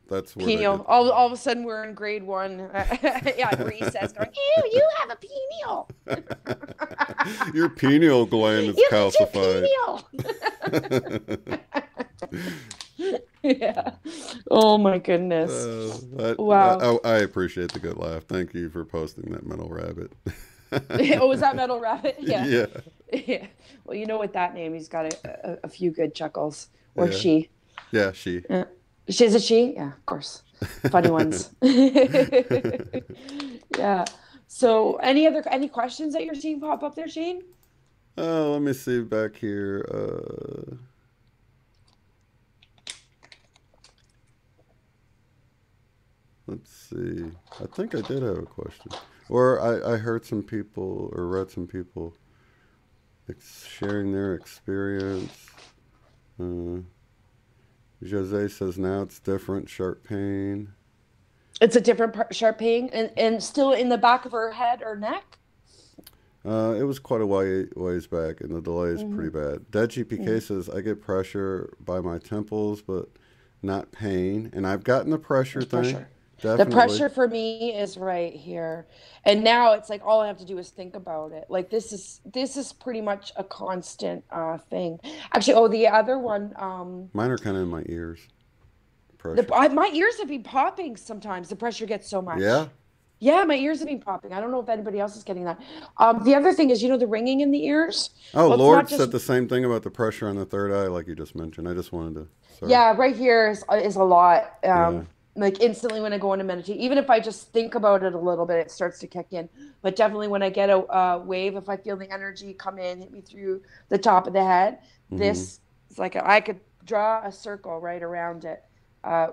that's where pineal. All of a sudden, we're in grade 1. Yeah, recess, going, "Ew, you have a pineal." Your pineal gland is calcified. Yeah. Oh my goodness. Wow. I appreciate the good laugh. Thank you for posting that metal rabbit. Oh, was that Metal Rabbit? Yeah. Yeah. Yeah. Well, you know, with that name, he's got a few good chuckles. Or she. Yeah, she. Is it she? Yeah, of course. Funny ones. Yeah. So, any questions that you're seeing pop up there, Shane? Oh, let me see back here. Let's see. I think I did have a question. Or I heard some people or read some people sharing their experience. Josee says now it's different, sharp pain. It's a different sharp pain and still in the back of her head or neck? It was quite a ways back, and the delay is pretty bad. Dead GPK says, I get pressure by my temples, but not pain. And I've gotten the pressure thing. Definitely. The pressure for me is right here. And now it's like all I have to do is think about it. Like this is pretty much a constant thing. Actually, the other one. Mine are kind of in my ears. My ears have been popping sometimes. The pressure gets so much. Yeah? Yeah, my ears have been popping. I don't know if anybody else is getting that. The other thing is, the ringing in the ears. Oh, well, Lord said the same thing about the pressure on the third eye, like you just mentioned. I just wanted to. Sorry. Yeah, right here is a lot. Like instantly when I go into meditate, even if I just think about it a little bit, it starts to kick in. But definitely when I get a wave, if I feel the energy come in, hit me through the top of the head, this is like I could draw a circle right around it.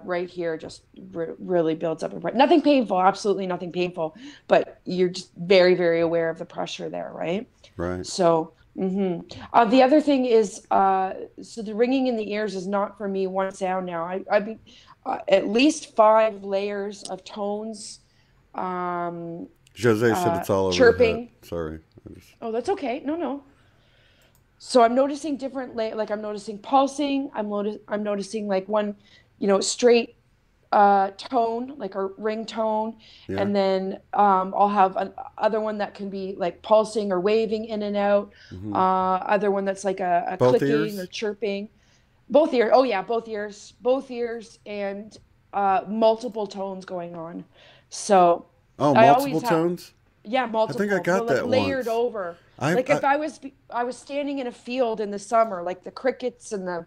Right here just really builds up. Nothing painful, absolutely nothing painful, but you're just very, very aware of the pressure there, right? Right. So, the other thing is, so the ringing in the ears is not for me one sound now. I've been at least 5 layers of tones. Josee said it's all over chirping. Sorry. Oh, that's okay. No. So I'm noticing different, like I'm noticing pulsing. I'm noticing like one, straight tone, like a ring tone, and then I'll have another one that can be like pulsing or waving in and out. Other one that's like a clicking ears? Or chirping. Both ears. Oh yeah, both ears, and multiple tones going on. So multiple tones. Yeah, multiple. I think I got that layered once. over. If I was standing in a field in the summer, like the crickets and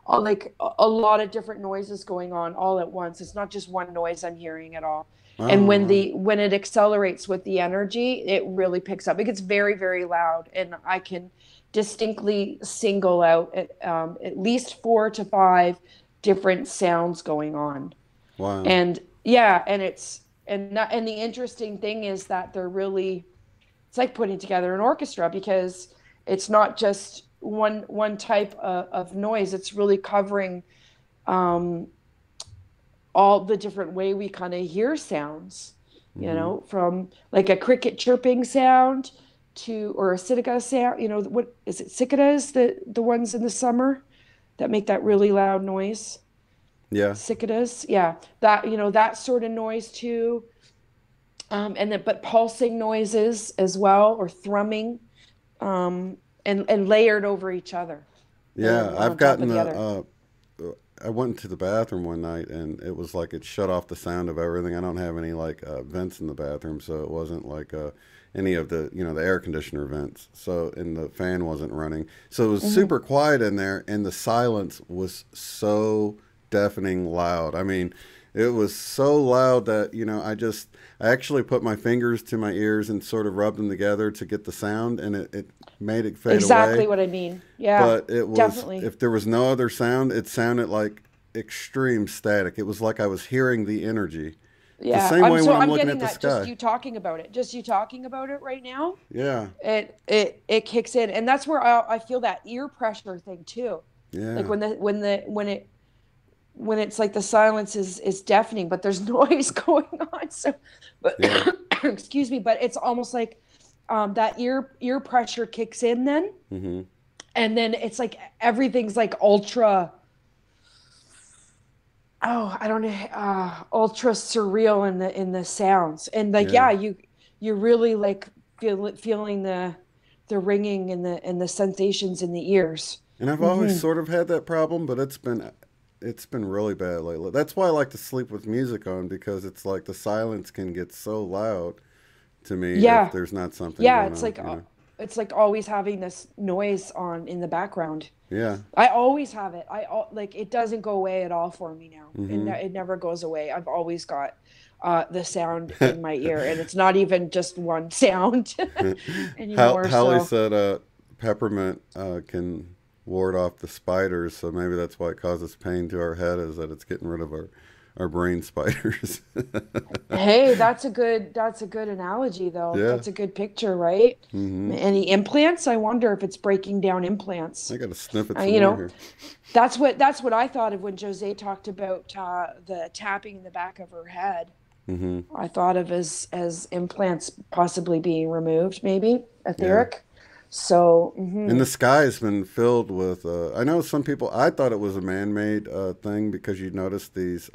like a lot of different noises going on all at once. It's not just one noise I'm hearing at all. And when it accelerates with the energy, it really picks up. It gets very, very loud, and I can distinctly single out at least 4 to 5 different sounds going on. Wow. And yeah, and the interesting thing is that it's like putting together an orchestra, because it's not just one type of noise. It's really covering all the different way we kind of hear sounds, from like a cricket chirping sound or a cicada sound. What is it? Cicadas, the ones in the summer that make that really loud noise. Yeah. Cicadas. Yeah. That, that sort of noise too. But pulsing noises as well, or thrumming, and layered over each other. Yeah. I've gotten I went to the bathroom one night, and it was like it shut off the sound of everything. I don't have any vents in the bathroom, so it wasn't like any of the the air conditioner vents. So, and the fan wasn't running, so it was super quiet in there, and the silence was so deafening loud. I mean, it was so loud that I actually put my fingers to my ears and sort of rubbed them together to get the sound, and it made it fade away. Exactly what I mean. Yeah, but it was definitely. If there was no other sound, it sounded like extreme static. It was like I was hearing the energy. Yeah, the same way when I'm looking at the sky. Just you talking about it right now. Yeah. It kicks in, and that's where I feel that ear pressure thing too. Yeah. Like when it's like the silence is deafening, but there's noise going on. So, but Yeah. excuse me, but it's almost like that ear pressure kicks in then, and then it's like everything's like ultra. Oh, I don't know, ultra surreal in the sounds, and like you're really like feeling the ringing and the sensations in the ears. And I've always sort of had that problem, but it's been really bad lately. That's why I like to sleep with music on, because it's like the silence can get so loud to me if there's not something going it's on, like it's like always having this noise on in the background. Yeah. I always have it. Like it doesn't go away at all for me now. It never goes away. I've always got the sound in my ear, and it's not even just one sound anymore. Hallie said peppermint can ward off the spiders, so maybe that's why it causes pain to our head, is that it's getting rid of our brain spiders. Hey, that's a good analogy though. Yeah. That's a good picture, right? Any implants? I wonder if it's breaking down implants. I got to sniff it some you know, more here. that's what I thought of when Josee talked about the tapping in the back of her head. I thought of as implants possibly being removed, maybe etheric. Yeah. So, and the sky has been filled with. I know some people. I thought it was a man-made thing, because you notice these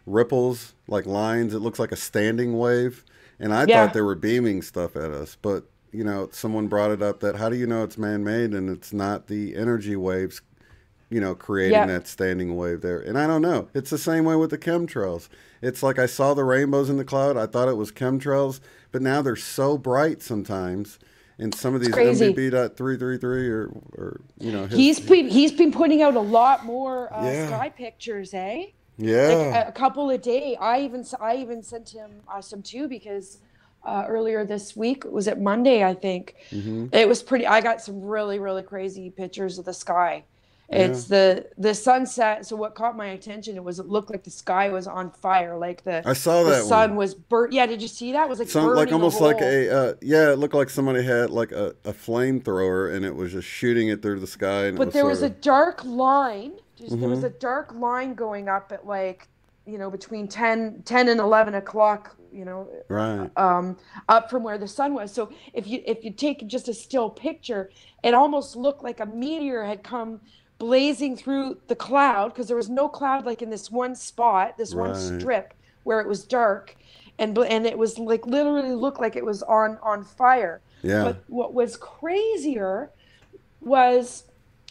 ripples, like lines. It looks like a standing wave, and I thought they were beaming stuff at us. But you know, someone brought it up that how do you know it's man-made and it's not the energy waves, you know, creating that standing wave there? And I don't know. It's the same way with the chemtrails. It's like I saw the rainbows in the cloud. I thought it was chemtrails, but now they're so bright sometimes. And some of these MBB.333 or you know, he's been putting out a lot more sky pictures, eh? Yeah, like a couple a day. I even sent him some too, because earlier this week, was it Monday? I think it was pretty. I got some really crazy pictures of the sky. It's the sunset. So what caught my attention, it looked like the sky was on fire, like I saw that the sun was burnt. Yeah, did you see that? It was like burning like almost like a it looked like somebody had like a flamethrower and it was just shooting it through the sky. And but there was a dark line. There was a dark line going up at like, you know, between 10 and 11 o'clock, you know, right. Up from where the sun was. So if you take just a still picture, it almost looked like a meteor had come blazing through the cloud, because there was no cloud like in this one spot, this one strip where it was dark, and it was like literally looked like it was on fire. Yeah. But what was crazier was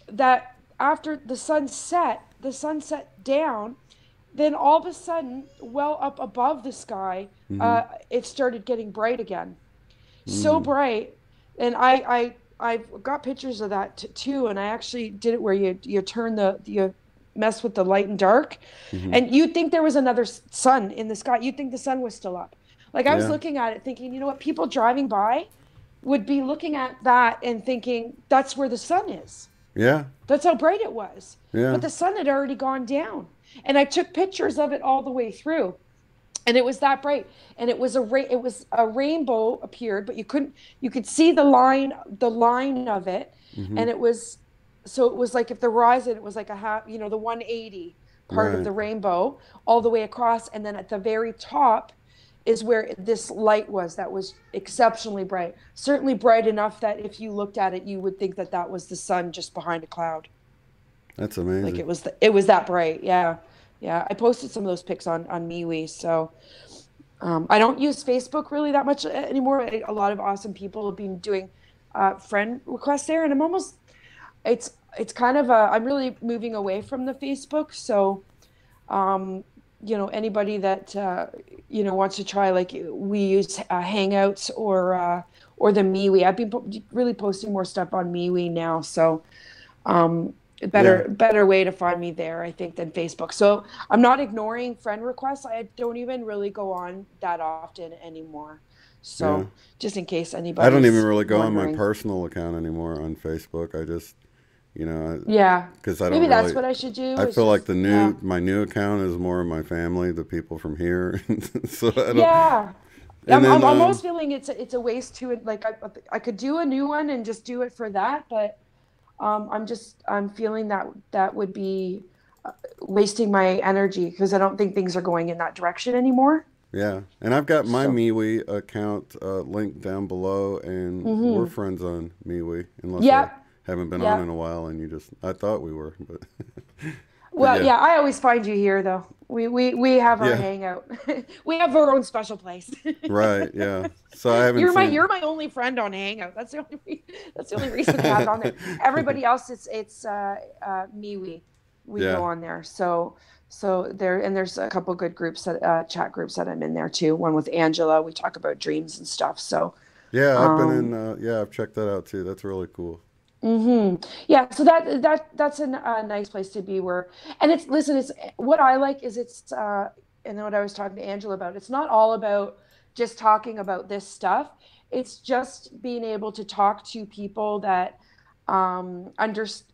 that after the sun set down, then all of a sudden, well up above the sky, it started getting bright again. So bright, and I've got pictures of that too, and I actually did it where you turn you mess with the light and dark, and you'd think there was another sun in the sky. You'd think the sun was still up. Like I was looking at it thinking, you know what, people driving by would be looking at that and thinking that's where the sun is. Yeah. That's how bright it was. Yeah. But the sun had already gone down, and I took pictures of it all the way through. And it was that bright, and it was a rainbow appeared, but you could see the line of it, and it was like if the horizon, it was like a half, you know, the 180 part of the rainbow all the way across, and then at the very top is where this light was that was exceptionally bright, certainly bright enough that if you looked at it, you would think that was the sun just behind a cloud. That's amazing. Like it was that bright, yeah. Yeah, I posted some of those pics on MEWE. So I don't use Facebook really that much anymore. A lot of awesome people have been doing friend requests there, and it's kind of I'm really moving away from the Facebook. So you know, anybody that you know, wants to try, like we use Hangouts or the MEWE. I've been really posting more stuff on MEWE now. So better way to find me there, I think, than Facebook. So I'm not ignoring friend requests. I don't even really go on that often anymore. So just in case anybody, I don't even really go on my personal account anymore on Facebook. I just, you know, because I don't. Maybe that's what I should do. I feel like my new account is more of my family, the people from here. So I don't, I'm almost feeling it's a waste to it. Like I could do a new one and just do it for that, but I'm feeling that that would be wasting my energy because I don't think things are going in that direction anymore. Yeah, and I've got my So, MeWe account linked down below, and we're friends on MeWe, unless I yeah, haven't been on yeah. in a while, and I thought we were, but, Well, yeah, yeah, I always find you here though. We have our yeah, hangout. We have our own special place. right, yeah. So I haven't You're seen, my only friend on Hangout. That's the only reason I have it on there. Everybody else, it's MeWe. We yeah, go on there. So there, and there's a couple good groups that chat groups that I'm in there too. One with Angela. We talk about dreams and stuff. So yeah. I've been um, in, yeah, I've checked that out too. That's really cool. yeah. So that's a nice place to be. Where and it's listen. It's what I like is it's and what I was talking to Angela about. It's not all about just talking about this stuff. It's just being able to talk to people that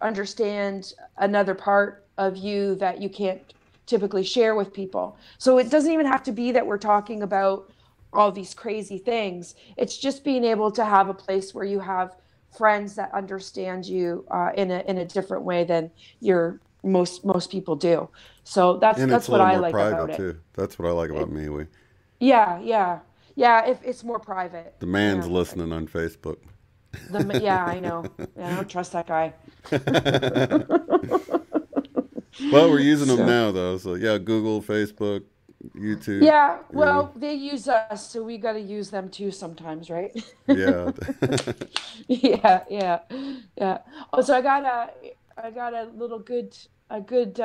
understand another part of you that you can't typically share with people. So it doesn't even have to be that we're talking about all these crazy things. It's just being able to have a place where you have friends that understand you in a different way than your most people do. So And it's that's a what little I more like about private it. too. That's what I like about MeWe. Yeah, yeah, yeah. If it's more private. The man's Yeah. listening on Facebook. Yeah, I know. Yeah, I don't trust that guy. Well, we're using them So now though, so yeah, Google, Facebook, YouTube, yeah, you know, well, they use us, so we got to use them too sometimes, right? yeah. Yeah, yeah, yeah. Oh, so I got a good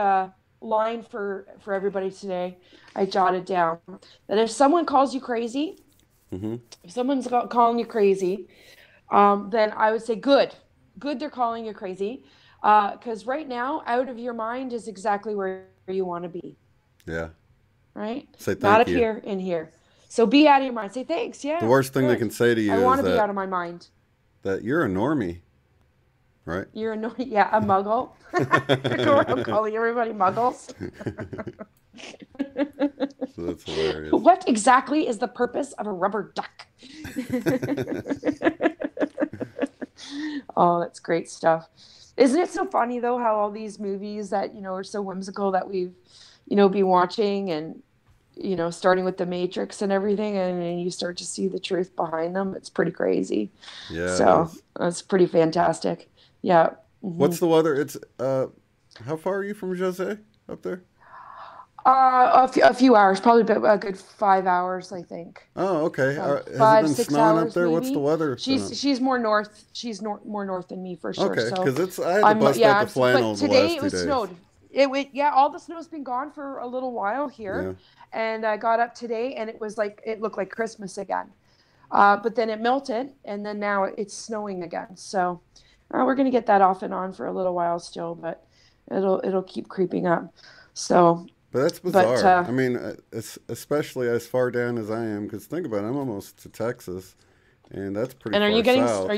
line for everybody today. I jotted down that if someone calls you crazy, Hmm. if someone's calling you crazy, then I would say good they're calling you crazy, because right now out of your mind is exactly where you want to be, Yeah. right? Say Not thank up you. here, in here. So be out of your mind. Say thanks. The Yeah, worst thing they good. can say to I you want is to be out of my mind. that you're a normie, right? You're annoying. Yeah, a muggle. Go around calling everybody muggles. So that's hilarious. What exactly is the purpose of a rubber duck? Oh, that's great stuff. Isn't it so funny though how all these movies that, are so whimsical that we've, been watching and, starting with the Matrix and everything, and then you start to see the truth behind them. It's pretty crazy. Yeah, it So is. that's pretty fantastic. Yeah. What's the weather? It's how far are you from Josee up there? A few hours, probably a good 5 hours, I think. Oh, okay. Has it Five, been six snowing up hours there? What's the maybe. weather been up? She's more north. More north than me for sure. Okay, So because I had to I'm bust out yeah. the But flannels the today last it two was days. snowed. Yeah. All the snow's been gone for a little while Yeah. here, and I got up today and it was like it looked like Christmas again. But then it melted, and then now it's snowing again. So we're gonna get that off and on for a little while still, but it'll keep creeping up. So, But that's but bizarre. I mean, especially as far down as I am, because think about it, I'm almost to Texas, and that's pretty and far south.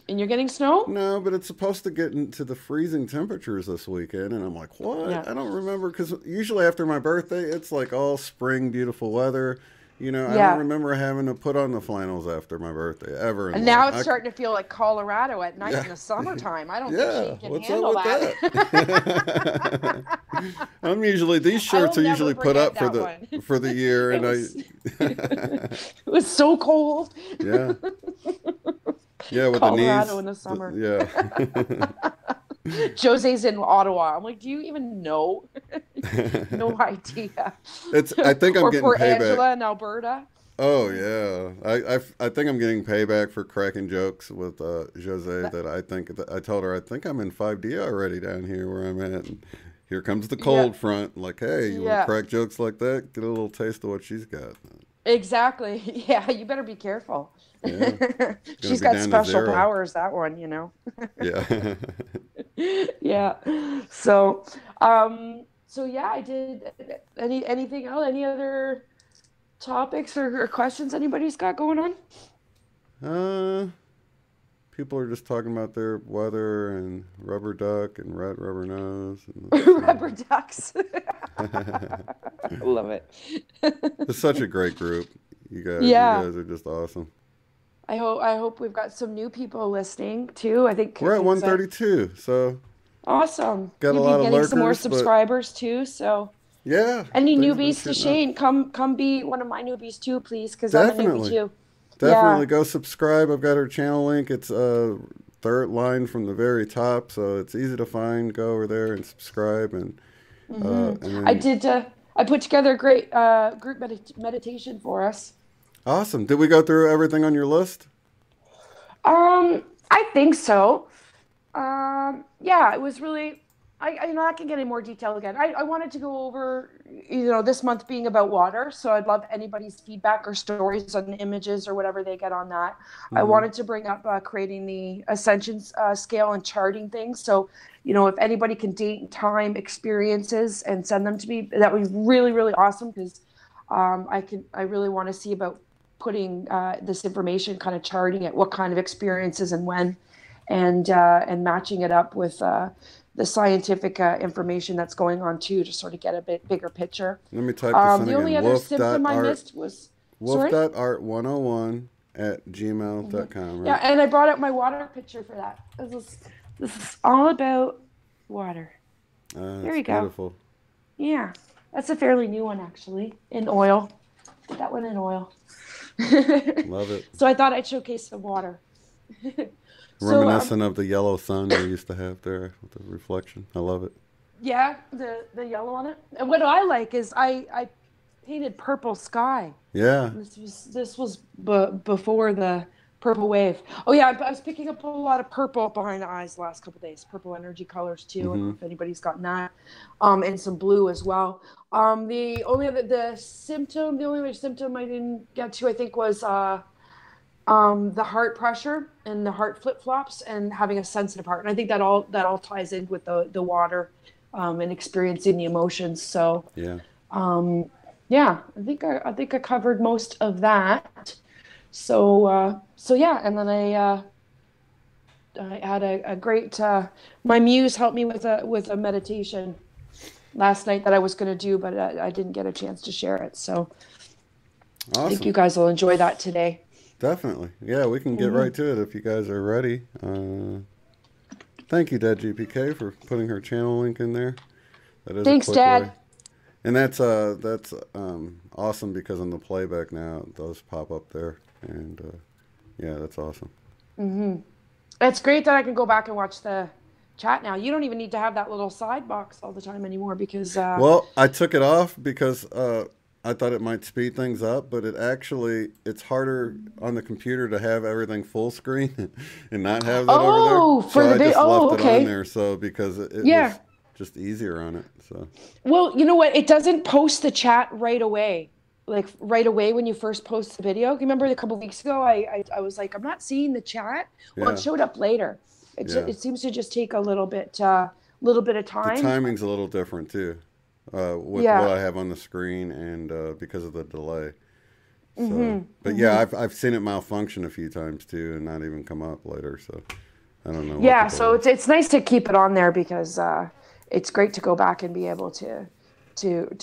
and you're getting snow? No, but it's supposed to get into the freezing temperatures this weekend, and I'm like, what? Yeah. I don't remember, because usually after my birthday, it's like all spring, beautiful weather. I Yeah. don't remember having to put on the flannels after my birthday ever. And now it's starting to feel like Colorado at night in the summertime. I don't Yeah, think she can what's handle up with that. that? These shirts I are will usually never put forget up for that the one. for the year, It and was, it was so cold. yeah, yeah, with Colorado the in the knees, summer. yeah. Jose's in Ottawa. I'm like, do you even know? No idea. I think I'm Or getting poor payback. Angela in Alberta. Oh yeah, I think I'm getting payback for cracking jokes with Josee. That I told her I think I'm in 5D already down here where I'm at. And here comes the cold front. Like, hey, you want Yeah. to crack jokes like that? Get a little taste of what she's got. Exactly. Yeah, you better be careful. Yeah, She's be got down to special 0. powers, that one, Yeah. Yeah. So yeah, I did anything else? Any other topics or questions anybody's got going on? People are just talking about their weather and rubber duck and red rubber nose. And Rubber ducks. Love it. it's such a great group. You guys Yeah. are just awesome. I hope we've got some new people listening too. I think we're at 132, so awesome. Got You'll a lot be of getting some more lurkers, subscribers too. So yeah. any things been newbies to shooting up. Shane, come be one of my newbies too, please, because I'm a newbie too. Definitely Yeah. go subscribe. I've got her channel link. It's third line from the very top, so it's easy to find. Go over there and subscribe. And, and then... I put together a great group meditation for us. Awesome. Did we go through everything on your list? I think so. Yeah, it was really. I can get in more detail again. I wanted to go over, this month being about water, so I'd love anybody's feedback or stories on the images or whatever they get on that. I wanted to bring up creating the Ascension scale and charting things. So, if anybody can date and time experiences and send them to me, that would be really, really awesome, because I really want to see about putting this information, kind of charting it, what kind of experiences and when, and matching it up with the scientific information that's going on too, to sort of get a bit bigger picture. Let me type this in the again. only other symptom I missed was wolf.art101@gmail.com, right? Yeah, and I brought up my water picture for that. This is all about water. There you go. Beautiful. Yeah, that's a fairly new one actually, in oil. Put that one in oil. Love it. So I thought I'd showcase some water. Reminiscent of the yellow sun we used to have there with the reflection. I love it. Yeah, the yellow on it. And what I like is I painted purple sky. Yeah. This was before the purple wave. Oh yeah, I was picking up a lot of purple behind the eyes the last couple of days. Purple energy colors too. I don't know if anybody's gotten that. And some blue as well. The only other symptom I didn't get to, I think, was the heart pressure and the heart flip-flops and having a sensitive heart. And I think that all ties in with the water and experiencing the emotions. So yeah. Yeah, I think I covered most of that. So yeah, and then I had a great my muse helped me with a meditation last night that I was going to do, but I didn't get a chance to share it. So awesome. I think you guys will enjoy that today. Definitely. Yeah, we can get right to it if you guys are ready. Thank you, Dad GPK, for putting her channel link in there. That is Thanks, Dad. way. And that's awesome, because on the playback now those pop up there, and yeah, that's awesome. It's great that I can go back and watch the chat now. You don't even need to have that little side box all the time anymore, because well, I took it off because I thought it might speed things up, but it's harder on the computer to have everything full screen and not have that over there. For so the I just left it okay. on there, so because it was just easier on it. So well, you know what? It doesn't post the chat right away. Like right away when you first post the video. You remember a couple of weeks ago, I was like, I'm not seeing the chat. Well, it showed up later. It seems to just take a little bit of time. The timing's a little different too. With what I have on the screen, and because of the delay. So, but yeah, I've seen it malfunction a few times too, and not even come up later. So I don't know. Yeah, so it's nice to keep it on there, because it's great to go back and be able to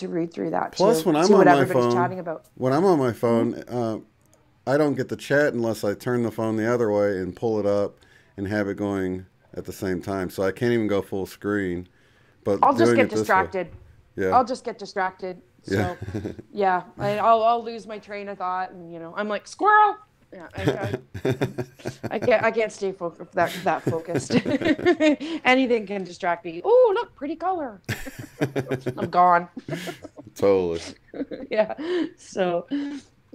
read through that. Plus, when I'm see on what my everybody's phone, chatting about. When I'm on my phone, I don't get the chat unless I turn the phone the other way and pull it up and have it going at the same time. So I can't even go full screen. But I'll just get distracted. Yeah. I'll just get distracted. So, yeah, I'll lose my train of thought, and I'm like, squirrel. Yeah, I can't stay that focused. Anything can distract me. Oh, look, pretty color. I'm gone. Totally. Yeah. So,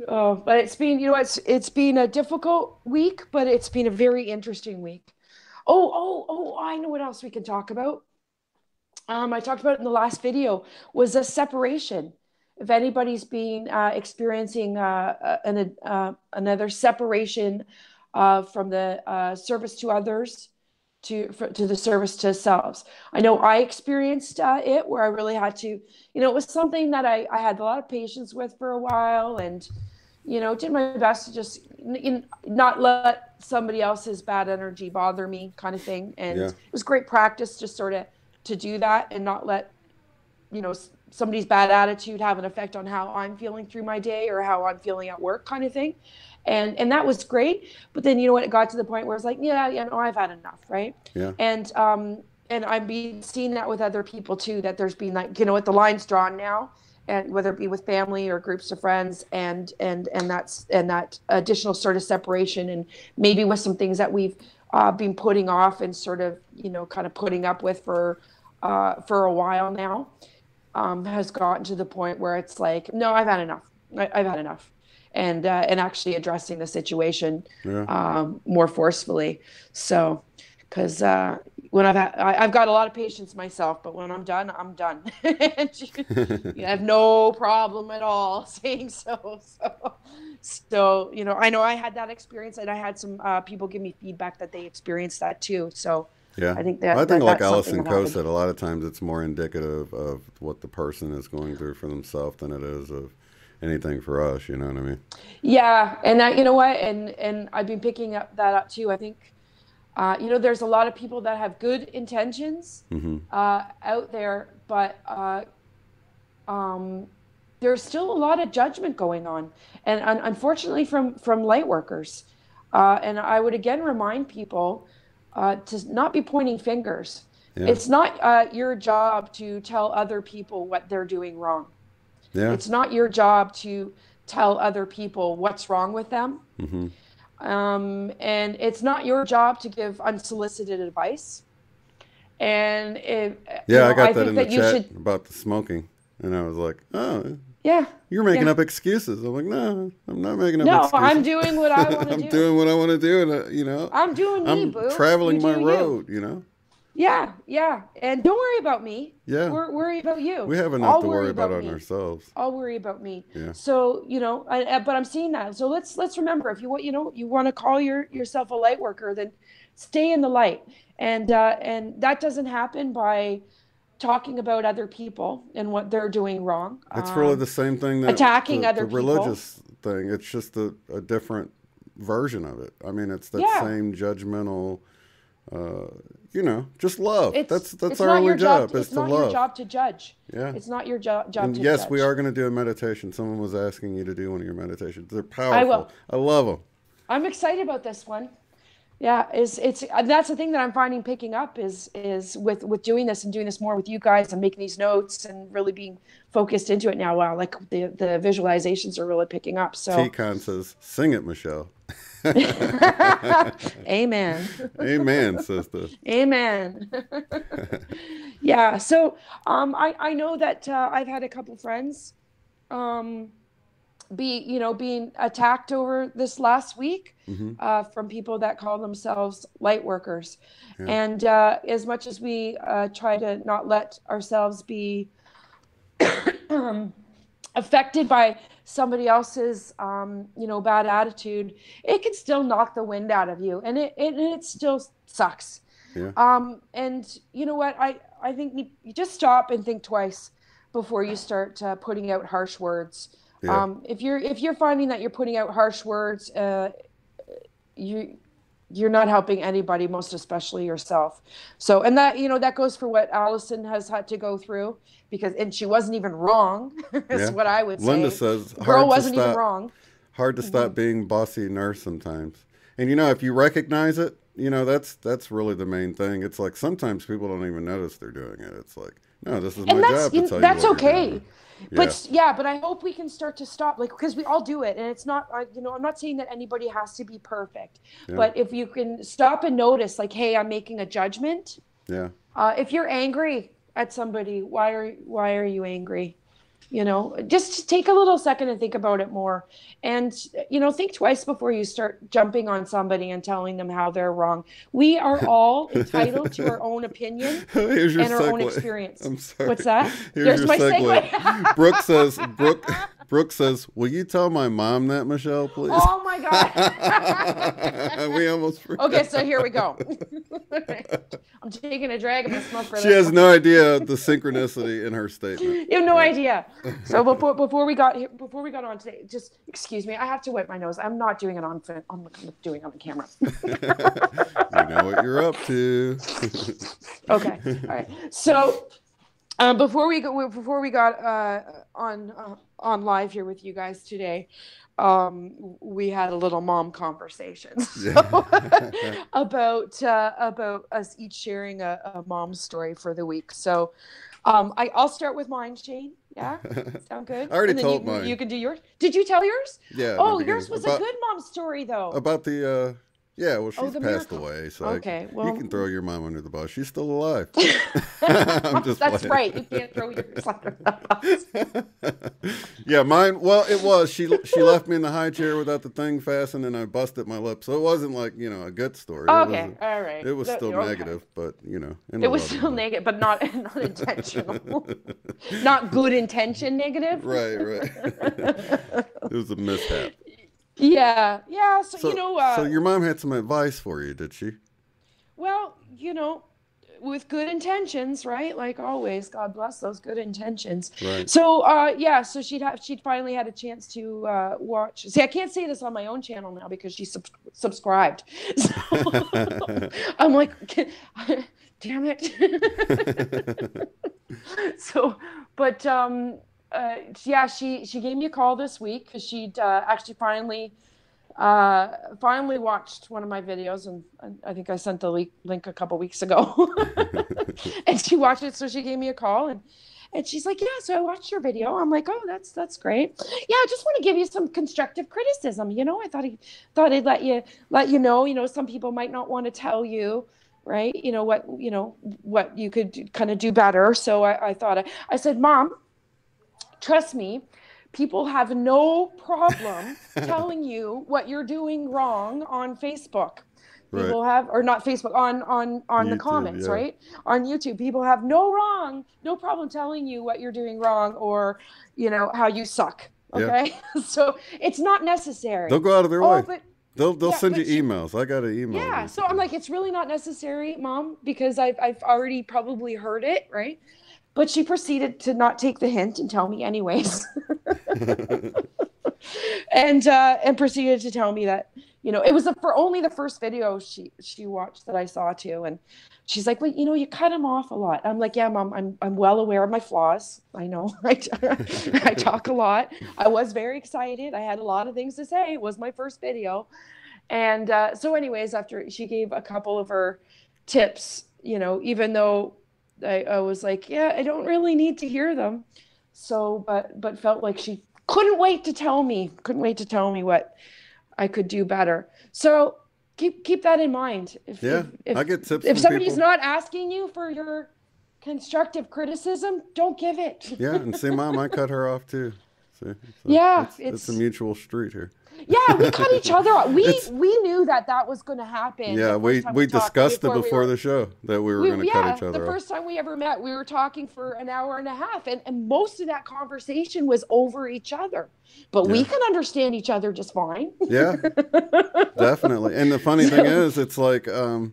but it's been, it's been a difficult week, but it's been a very interesting week. Oh, I know what else we can talk about. I talked about it in the last video, was a separation. If anybody's been experiencing another separation from the service to others to the service to selves. I know I experienced it, where I really had to, it was something that I had a lot of patience with for a while, and, did my best to just not let somebody else's bad energy bother me, kind of thing. And it was great practice just sort of to do that and not let somebody's bad attitude have an effect on how I'm feeling through my day or how I'm feeling at work, kind of thing. And that was great. But then, you know what, it got to the point where it's like, yeah, you know, I've had enough, right? Yeah. And I've been seeing that with other people too, that there's been like, you know what, the line's drawn now, and whether it be with family or groups of friends, and that additional sort of separation, and maybe with some things that we've been putting off and sort of, you know, kind of putting up with for a while now, has gotten to the point where it's like, no, I've had enough. I've had enough. And actually addressing the situation more forcefully. So, because when I've got a lot of patience myself, but when I'm done, I'm done. I have no problem at all saying so. So, you know I had that experience, and I had some people give me feedback that they experienced that too. So yeah, I think that I think like that's Alison something Coe that said, a lot of times it's more indicative of what the person is going through for themselves than it is of anything for us, you know what I mean? Yeah, and that, you know what, and I've been picking that up too. I think, you know, there's a lot of people that have good intentions out there, but there's still a lot of judgment going on, and unfortunately from light workers. And I would again remind people to not be pointing fingers. Yeah. It's not your job to tell other people what they're doing wrong. Yeah. It's not your job to tell other people what's wrong with them. And it's not your job to give unsolicited advice. And I got that in the chat about the smoking. And I was like, oh, yeah, you're making up excuses. I'm like, no, I'm not making up excuses. No, I'm doing what I want to do. I'm doing what I want to do. And, you know, I'm doing me, boo. I'm traveling my road, you know? Yeah, yeah. And don't worry about me. Yeah. Worry about you. We have enough to worry about on ourselves. I'll worry about me. Yeah. So, you know, but I'm seeing that. So let's remember, if you want to call yourself a light worker, then stay in the light. And that doesn't happen by talking about other people and what they're doing wrong. It's really the same thing that attacking other people. The religious thing. It's just a different version of it. I mean, it's that same judgmental, you know, just love. That's our only job is to love. It's not your job to judge. Yeah. It's not your job to judge. Yes, we are going to do a meditation. Someone was asking you to do one of your meditations. They're powerful. I will. I love them. I'm excited about this one. Yeah, that's the thing that I'm finding picking up is with doing this and doing this more with you guys and making these notes and really being focused into it now. Wow, like the visualizations are really picking up. So T-Con says, "Sing it, Michelle." Amen. Amen, sister. Amen. Yeah. So I know that I've had a couple friends being attacked over this last week from people that call themselves light workers. Yeah. And as much as we try to not let ourselves be affected by somebody else's bad attitude, it can still knock the wind out of you, and it still sucks. Yeah. And you know what, I think you just stop and think twice before you start putting out harsh words. Yeah. If you're finding that you're putting out harsh words, you're not helping anybody, most especially yourself. So, and that goes for what Alison has had to go through, and she wasn't even wrong. Is what I would say. Linda says, girl wasn't even wrong. Hard to stop being bossy nurse sometimes. And if you recognize it, that's really the main thing. It's like sometimes people don't even notice they're doing it. It's like, no, this is my job to tell you that's what okay. You're doing. But I hope we can start to stop, because we all do it, and it's not, I'm not saying that anybody has to be perfect, but if you can stop and notice, like, hey, I'm making a judgment. Yeah. If you're angry at somebody, why are you angry? Just take a little second and think about it more, and think twice before you start jumping on somebody and telling them how they're wrong. We are all entitled to our own opinion and our own experience. I'm sorry. What's that? Here's my segue. Brooke says, will you tell my mom that, Michelle, please? Oh my God. We almost forgot. Okay, so here we go. I'm taking a drag of my smoke for this. She has no idea the synchronicity in her statement. You have no idea. So before we got on today, just excuse me, I have to wipe my nose. I'm not doing it I'm doing it on the camera. You know what you're up to. Okay. All right. So Before we got on live here with you guys today, we had a little mom conversation about us each sharing a mom story for the week. So I'll start with mine, Shane. Yeah, sound good? I already and then told mine. You can do yours. Did you tell yours? Yeah. Oh, yours was a good mom story, though. About the yeah, well, she's passed miracle. away, so okay, well, you can throw your mom under the bus. She's still alive. I'm just That's playing. right. You can't throw yours under the bus. Yeah, mine. Well, it was. She left me in the high chair without the thing fastened, and I busted my lip. So it wasn't like a good story. Okay, all right. It was still negative, but it was still negative, but not intentional. Not good intention negative. Right. It was a mishap. Yeah. So so your mom had some advice for you, did she? Well, with good intentions, right? Like always, God bless those good intentions. Right. So, so she'd finally had a chance to watch. See, I can't say this on my own channel now because she subscribed. So I'm like, damn it. So, but she gave me a call this week because she'd actually finally watched one of my videos, and I think I sent the link a couple weeks ago. And she watched it, so she gave me a call, and she's like, yeah, so I watched your video. I'm like, oh, that's great. Yeah, I just want to give you some constructive criticism. I thought I'd let you know, some people might not want to tell you, right? What you could kind of do better. So I said, Mom, trust me, people have no problem telling you what you're doing wrong on Facebook. People have, or not Facebook, on YouTube, the comments, right? On YouTube, people have no problem telling you what you're doing wrong or, how you suck. Okay. Yeah. So it's not necessary. They'll go out of their way. But they'll send you emails. I got an email. Yeah. So I'm like, it's really not necessary, Mom, because I've already probably heard it. Right. But she proceeded to not take the hint and tell me anyways. and proceeded to tell me that, it was for only the first video she watched that I saw too. And she's like, well, you cut him off a lot. I'm like, yeah, Mom, I'm well aware of my flaws. I know I talk a lot. I was very excited. I had a lot of things to say. It was my first video. And so anyways, after she gave a couple of her tips, even though I was like, yeah, I don't really need to hear them. So, but felt like she couldn't wait to tell me what I could do better. So keep that in mind. If I get tips. If somebody's not asking you for your constructive criticism, don't give it. Yeah, and see, Mom, I cut her off too. See, it's a mutual street here. Yeah, we cut each other off. We knew that was going to happen. Yeah, we discussed it before the show that we were going to cut each other off. The first time we ever met, we were talking for an hour and a half, and most of that conversation was over each other. But we can understand each other just fine. Yeah, definitely. And the funny thing is, it's like with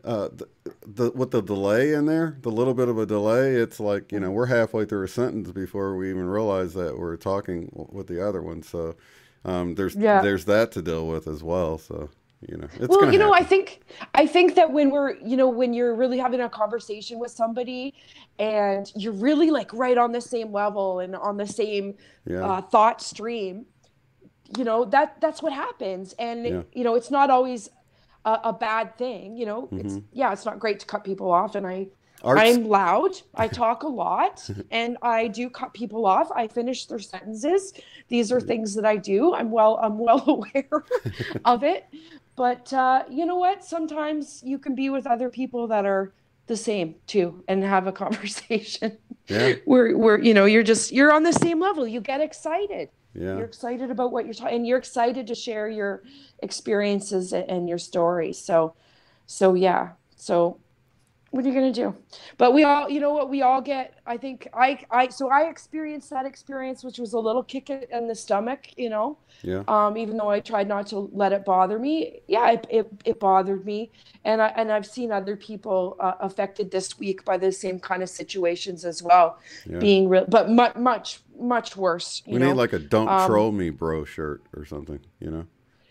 the delay in there, the little bit of a delay, it's like, we're halfway through a sentence before we even realize that we're talking with the other one. So there's that to deal with as well. So, it's gonna happen. I think that when when you're really having a conversation with somebody and you're really like right on the same level and on the same thought stream, that's what happens. And, it's not always a bad thing. It's not great to cut people off. And I'm loud. I talk a lot, and I do cut people off. I finish their sentences. These are things that I do. I'm well aware of it. But you know what? Sometimes you can be with other people that are the same too, and have a conversation. Yeah. Where you're on the same level. You get excited. Yeah. You're excited about what you're talking, and you're excited to share your experiences and your stories. So what are you going to do? But we all, we all get, I think I experienced that experience, which was a little kick in the stomach, Yeah. Even though I tried not to let it bother me. Yeah, it bothered me. And I've seen other people affected this week by the same kind of situations as well, being real, but much worse. We need like a "Don't troll me, bro" shirt or something.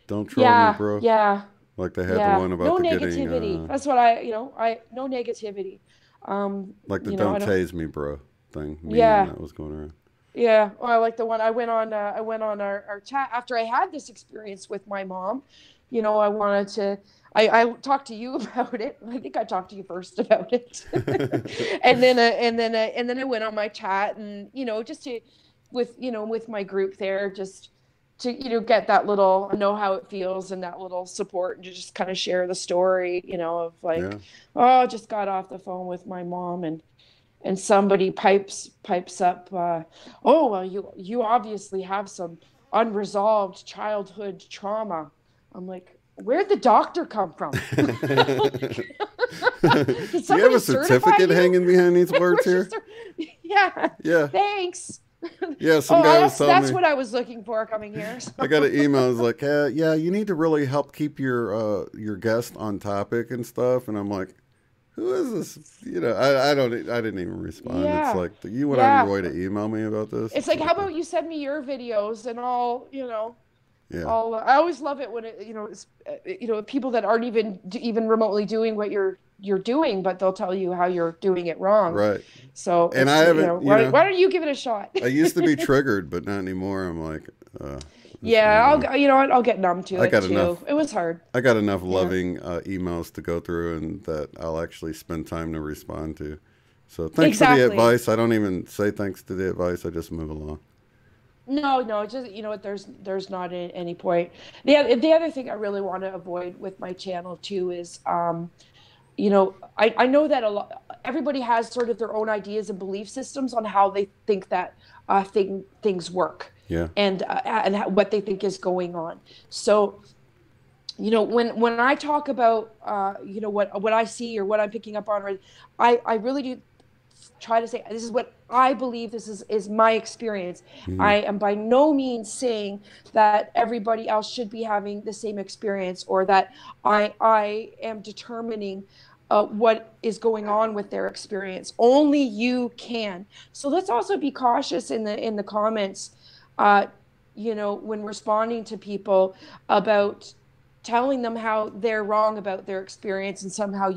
Don't troll me, bro. Yeah. Like they had the one about no the negativity. getting. That's what I no negativity. Like the "Don't tase me, bro." thing meme that was going around. Yeah, well, I like the one I went on our chat after I had this experience with my mom. You know, I wanted to. I talked to you about it. I think I talked to you first about it, and then I went on my chat, and you know, just to with my group there, just to get that little know how it feels and that little support, and to just kind of share the story, of like, oh, just got off the phone with my mom, and somebody pipes up, oh, well, you obviously have some unresolved childhood trauma. I'm like, where'd the doctor come from? Do you have a certificate hanging behind these words here? Yeah. Thanks. Yeah, some guy was telling me. That's what I was looking for coming here. So. I got an email. I was like, yeah, you need to really help keep your guest on topic and stuff. And I'm like, who is this? I didn't even respond. Yeah. It's like, you went out of your way to email me about this. It's like, how about you send me your videos and I'll, Yeah. I always love it when it's people that aren't even remotely doing what you're doing, but they'll tell you how you're doing it wrong. Right. So, and I haven't. Why don't you give it a shot? I used to be triggered, but not anymore. I'm like, I'll get numb to it too. Enough, it was hard. I got enough loving emails to go through, and that I'll actually spend time to respond to. So thanks for the advice. I don't even say thanks to the advice. I just move along. No, just there's not any point. The other thing I really want to avoid with my channel too is, I know that everybody has sort of their own ideas and belief systems on how they think that things work. Yeah. And what they think is going on. So, when I talk about what I see or what I'm picking up on, I really do try to say this is what I believe. This is my experience. Mm-hmm. I am by no means saying that everybody else should be having the same experience, or that I am determining what is going on with their experience. Only you can. So let's also be cautious in the comments, when responding to people about telling them how they're wrong about their experience and somehow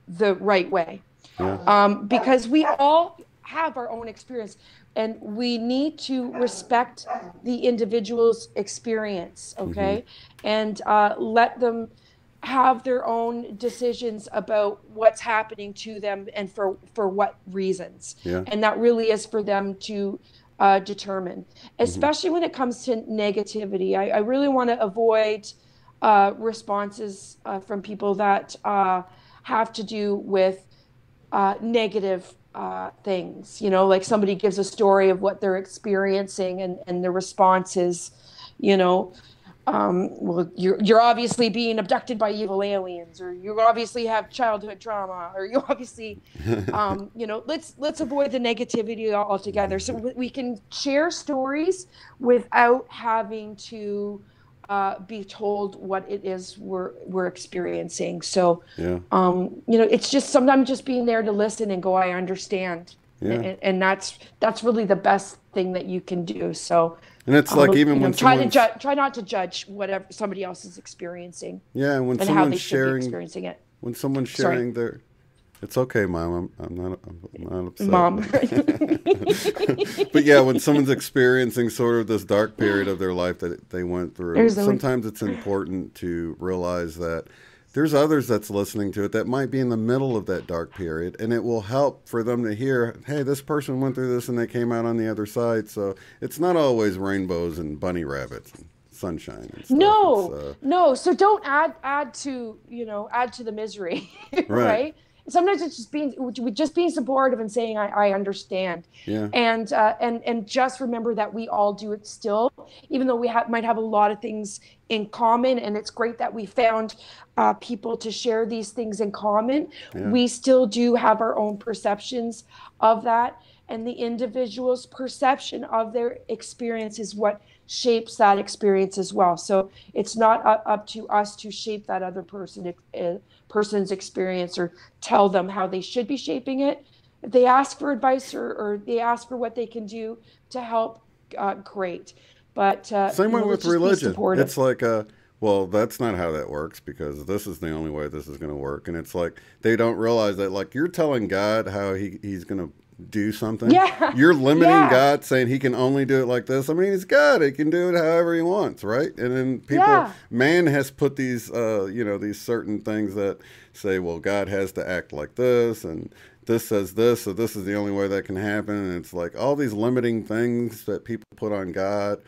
the right way. Yeah. Because we all have our own experience, and we need to respect the individual's experience, okay? Mm-hmm. And let them have their own decisions about what's happening to them and for what reasons. Yeah. And that really is for them to determine, especially when it comes to negativity. I really want to avoid responses from people that have to do with negative things, like somebody gives a story of what they're experiencing, and the response is, well, you're obviously being abducted by evil aliens, or you obviously have childhood trauma, or you obviously, let's avoid the negativity altogether, so we can share stories without having to be told what it is we're experiencing. So, yeah. It's just sometimes just being there to listen and go, I understand. Yeah. And that's really the best thing that you can do. So, and it's like, even when try not to judge whatever somebody else is experiencing. Yeah, and when and someone's how they sharing, should be experiencing it. When someone's sharing their, it's okay, Mom. I'm not upset. Mom. But yeah, when someone's experiencing sort of this dark period of their life that they went through, sometimes it's important to realize that there's others that's listening to it that might be in the middle of that dark period, and it will help for them to hear, hey, this person went through this and they came out on the other side. So it's not always rainbows and bunny rabbits and sunshine and stuff. No. So don't add to the misery, right? Sometimes it's just being supportive and saying I understand. Yeah. And just remember that we all do it still, even though we might have a lot of things in common, and it's great that we found people to share these things in common. Yeah. We still do have our own perceptions of that, and the individual's perception of their experience is what shapes that experience as well. So it's not up to us to shape that other person's experience or tell them how they should be shaping it. If they ask for advice or they ask for what they can do to help, great. But same way with religion. It's like, well, that's not how that works, because this is the only way this is going to work. And it's like, they don't realize that, like, you're telling God how he's going to do something. Yeah. You're limiting Yeah. God, saying he can only do it like this. I mean, he's God. He can do it however he wants, right? And then people, Yeah. man has put these, you know, these certain things that say, well, God has to act like this, and this says this, so this is the only way that can happen. And it's like all these limiting things that people put on God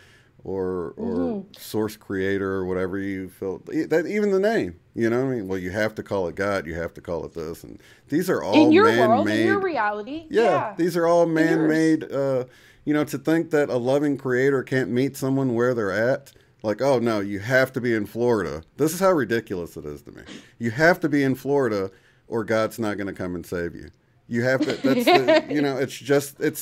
or source creator or whatever you feel, that even the name, you know what I mean? Well, you have to call it God, you have to call it this, and these are all In your man-made, world, in your reality. yeah, these are all man-made. Yours. You know, to think that a loving creator can't meet someone where they're at, like, oh no, you have to be in Florida. This is how ridiculous it is to me. You have to be in Florida, or God's not going to come and save you. You have to. That's the, you know, it's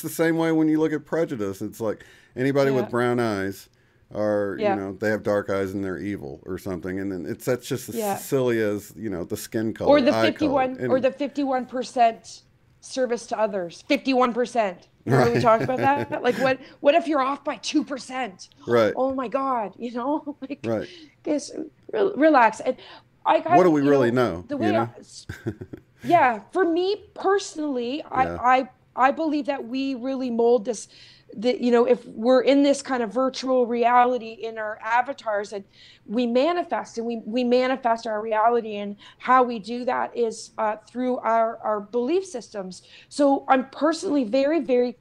the same way when you look at prejudice. It's like anybody with brown eyes are, you know, they have dark eyes and they're evil or something, and then that's just as silly as, you know, the skin color, or the eye 51 color. or the 51% service to others. 51%. Remember we talked about that? Like, what if you're off by 2%? Right. Oh my God, you know, like, right. Guess, relax. And what do we really know? The way you know? Yeah, for me personally, I believe that we really mold this. You know, if we're in this kind of virtual reality in our avatars, and we manifest, and we manifest our reality, and how we do that is through our belief systems. So I'm personally very, very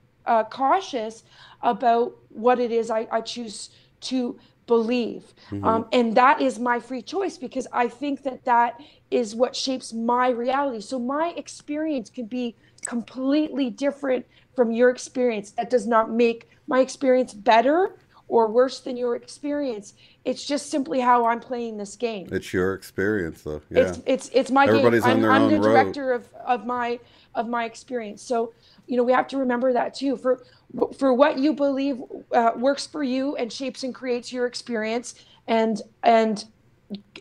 cautious about what it is I choose to believe. And that is my free choice, because I think that is what shapes my reality. So my experience can be completely different from your experience. That does not make my experience better or worse than your experience. It's just simply how I'm playing this game. It's your experience, though. Yeah. It's my Everybody's game. on their I'm own the road. director of my experience. So, you know, we have to remember that too. For what you believe works for you and shapes and creates your experience, and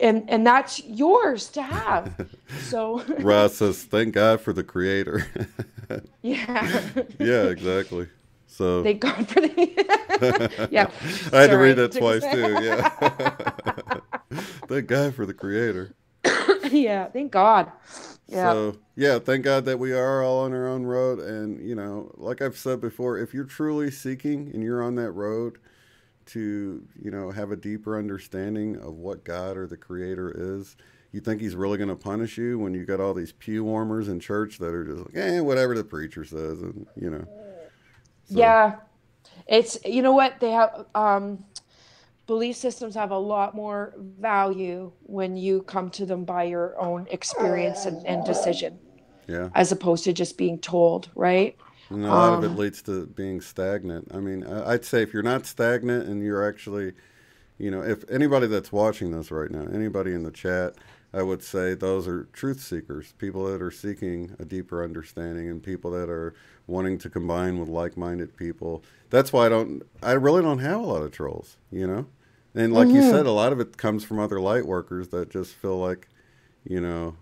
that's yours to have. So Ross says, "Thank God for the Creator." Yeah. Yeah, exactly. So thank God for the yeah. I had to read that twice too. Yeah. Thank God for the Creator. Yeah, thank God. Yeah. So yeah, thank God that we are all on our own road. And you know, like I've said before, if you're truly seeking and you're on that road to, you know, have a deeper understanding of what God or the Creator is, you think he's really going to punish you when you got all these pew warmers in church that are just like, whatever the preacher says, and you know. So. Yeah, it's, you know what, they have belief systems have a lot more value when you come to them by your own experience and decision. Yeah. As opposed to just being told, right? And a lot of it leads to being stagnant. I mean, I'd say if you're not stagnant and you're actually, you know, if anybody that's watching this right now, anybody in the chat, I would say those are truth seekers, people that are seeking a deeper understanding, and people that are wanting to combine with like-minded people. That's why I really don't have a lot of trolls, you know? And like you said, a lot of it comes from other light workers that just feel like, you know,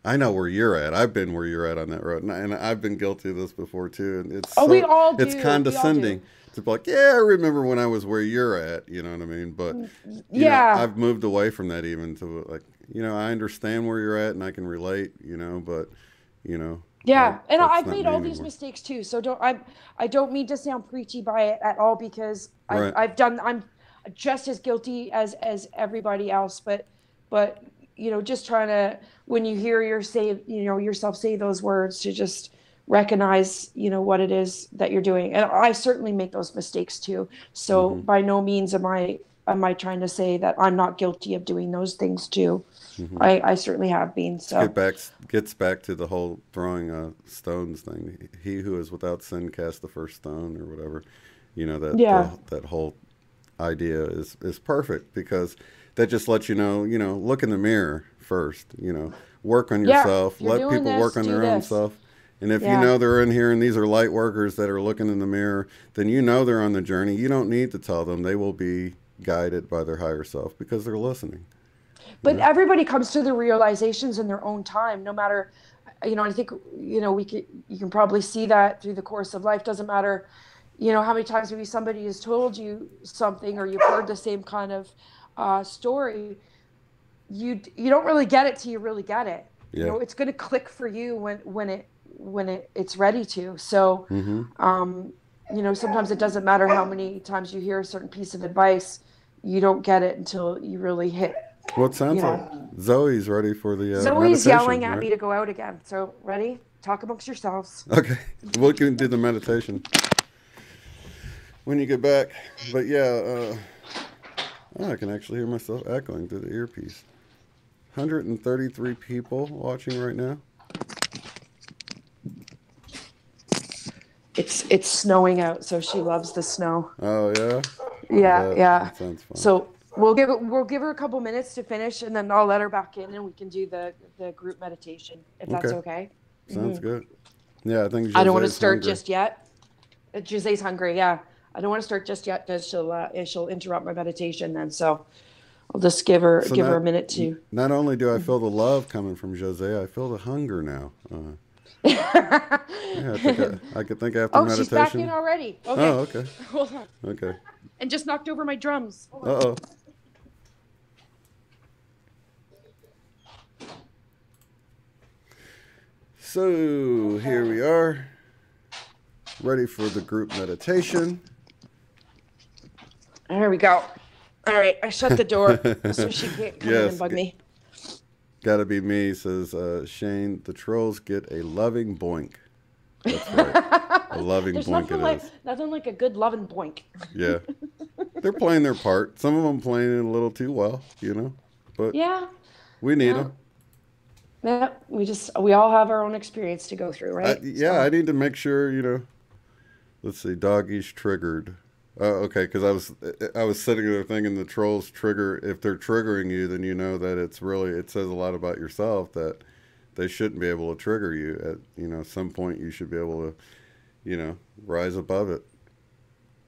I know where you're at. I've been where you're at on that road, and I've been guilty of this before too. And it's we all do. It's condescending to be like, yeah, I remember when I was where you're at. You know what I mean? But you know, I've moved away from that, even to like, you know, I understand where you're at and I can relate. You know, but you know. Yeah, and I've made all these mistakes too. So I don't mean to sound preachy by it at all, because I'm just as guilty as everybody else. But you know, just trying to, when you hear yourself say those words, to just recognize, you know, what it is that you're doing. And I certainly make those mistakes too. So by no means am I trying to say that I'm not guilty of doing those things too. I certainly have been. So gets back to the whole throwing stones thing. He who is without sin cast the first stone, or whatever. You know, that whole idea is perfect, because that just lets you know, look in the mirror first, you know, work on yourself, let people work on their own self. And if you know they're in here and these are light workers that are looking in the mirror, then you know they're on the journey. You don't need to tell them. They will be guided by their higher self because they're listening. But everybody comes to the realizations in their own time, no matter, you know, I think, you know, you can probably see that through the course of life. Doesn't matter, you know, how many times maybe somebody has told you something, or you've heard the same kind of story, you don't really get it till you really get it. You know, it's going to click for you when it's ready to. So, you know, sometimes it doesn't matter how many times you hear a certain piece of advice, you don't get it until you really hit. Well, it sounds like Zoe's ready for the Zoe's meditation, yelling at right? me to go out again. So, ready? Talk amongst yourselves. Okay, we can do the meditation when you get back. But yeah, I can actually hear myself echoing through the earpiece. 133 people watching right now. It's snowing out, so she loves the snow. Oh yeah. Yeah. That sounds fun. So we'll give her a couple minutes to finish, and then I'll let her back in, and we can do the group meditation if that's okay. Sounds good. Yeah, I think I don't want to start hungry. just yet. Josee's hungry. Yeah, I don't want to start just yet because she'll interrupt my meditation then. So I'll just give her a minute to. Not only do I feel the love coming from Josee, I feel the hunger now. Yeah, I could think after meditation. She's back in already. Okay. Oh, okay. Hold on. Okay. And just knocked over my drums. Uh-oh. So here we are, ready for the group meditation. There we go. All right, I shut the door so she can't come in and bug me. Gotta be me, says Shane. The trolls get a loving boink. That's right. A loving There's boink nothing like a good loving boink. Yeah. They're playing their part. Some of them playing it a little too well, you know. But yeah, we need them. Yeah, we all have our own experience to go through, right? I need to make sure, you know. Let's see, doggies triggered. Okay, because I was sitting there thinking the trolls trigger. If they're triggering you, then you know that it says a lot about yourself that they shouldn't be able to trigger you. At some point you should be able to, rise above it.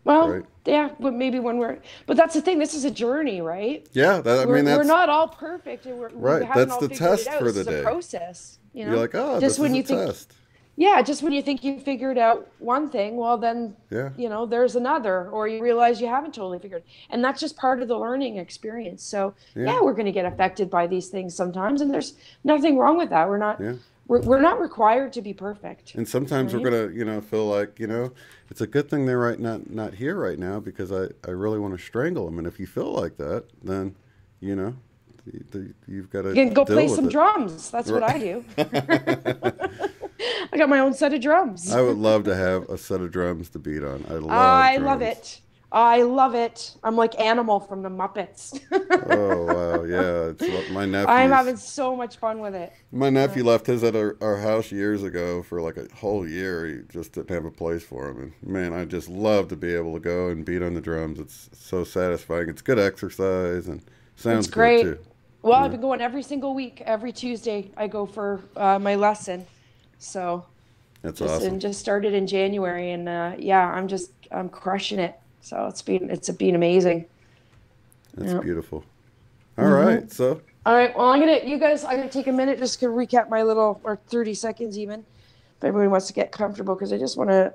Well, right? Yeah, but maybe but that's the thing. This is a journey, right? Yeah, we're not all perfect, and right. That's the test for the day. It's a process. You're like, just when you think. Test. Yeah, just when you think you figured out one thing, well then, there's another, or you realize you haven't totally figured. And that's just part of the learning experience. So we're going to get affected by these things sometimes, and there's nothing wrong with that. We're not, we're not required to be perfect. And sometimes we're going to, feel like, it's a good thing they're not here right now because I really want to strangle them. And if you feel like that, then, you've got to you can go play some drums. That's what I do. I got my own set of drums. I would love to have a set of drums to beat on. I love it. I love it. I'm like Animal from the Muppets. Oh, wow. Yeah. It's my nephew. I'm having so much fun with it. My nephew left his at our house years ago for like a whole year. He just didn't have a place for him. And man, I just love to be able to go and beat on the drums. It's so satisfying. It's good exercise and sounds great. Good too. Well, I've been going every single week. Every Tuesday I go for my lesson. So that's awesome. Just started in January, and I'm crushing it. So it's been amazing. That's beautiful. All right, so. All right, well I'm gonna take a minute just to recap my or 30 seconds even, if everybody wants to get comfortable, because I just want to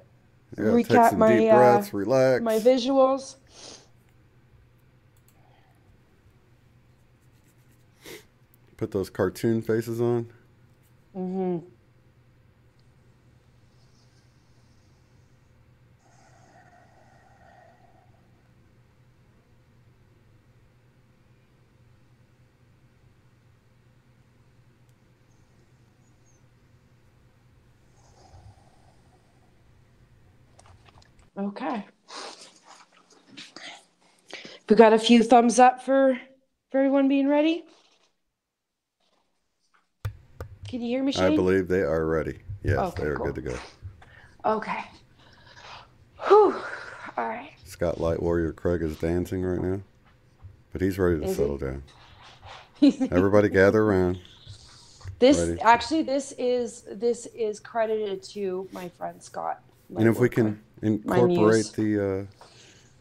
recap my deep breaths, relax. My visuals. Put those cartoon faces on. Mm-hmm. Okay. We got a few thumbs up for everyone being ready. Can you hear me, Shane? I believe they are ready. Yes, they are good to go. Okay. Whew. All right. Scott Light Warrior Craig is dancing right now, but he's ready to settle down. Everybody gather around. This is credited to my friend Scott. And if we can incorporate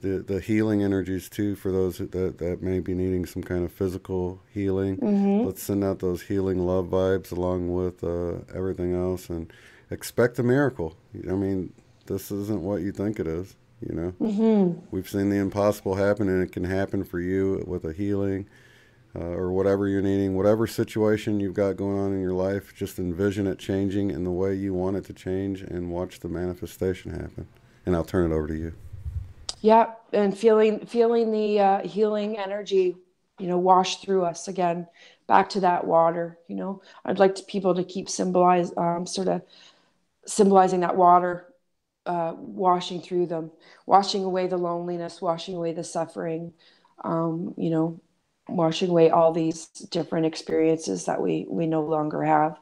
the healing energies too for those that may be needing some kind of physical healing, let's send out those healing love vibes along with everything else and expect a miracle. I mean, this isn't what you think it is, We've seen the impossible happen, and it can happen for you with a healing. or whatever you're needing, whatever situation you've got going on in your life, just envision it changing in the way you want it to change and watch the manifestation happen. And I'll turn it over to you. Yeah, and feeling the healing energy, wash through us again, back to that water. I'd like people to keep sort of symbolizing that water, washing through them, washing away the loneliness, washing away the suffering, washing away all these different experiences that we no longer have,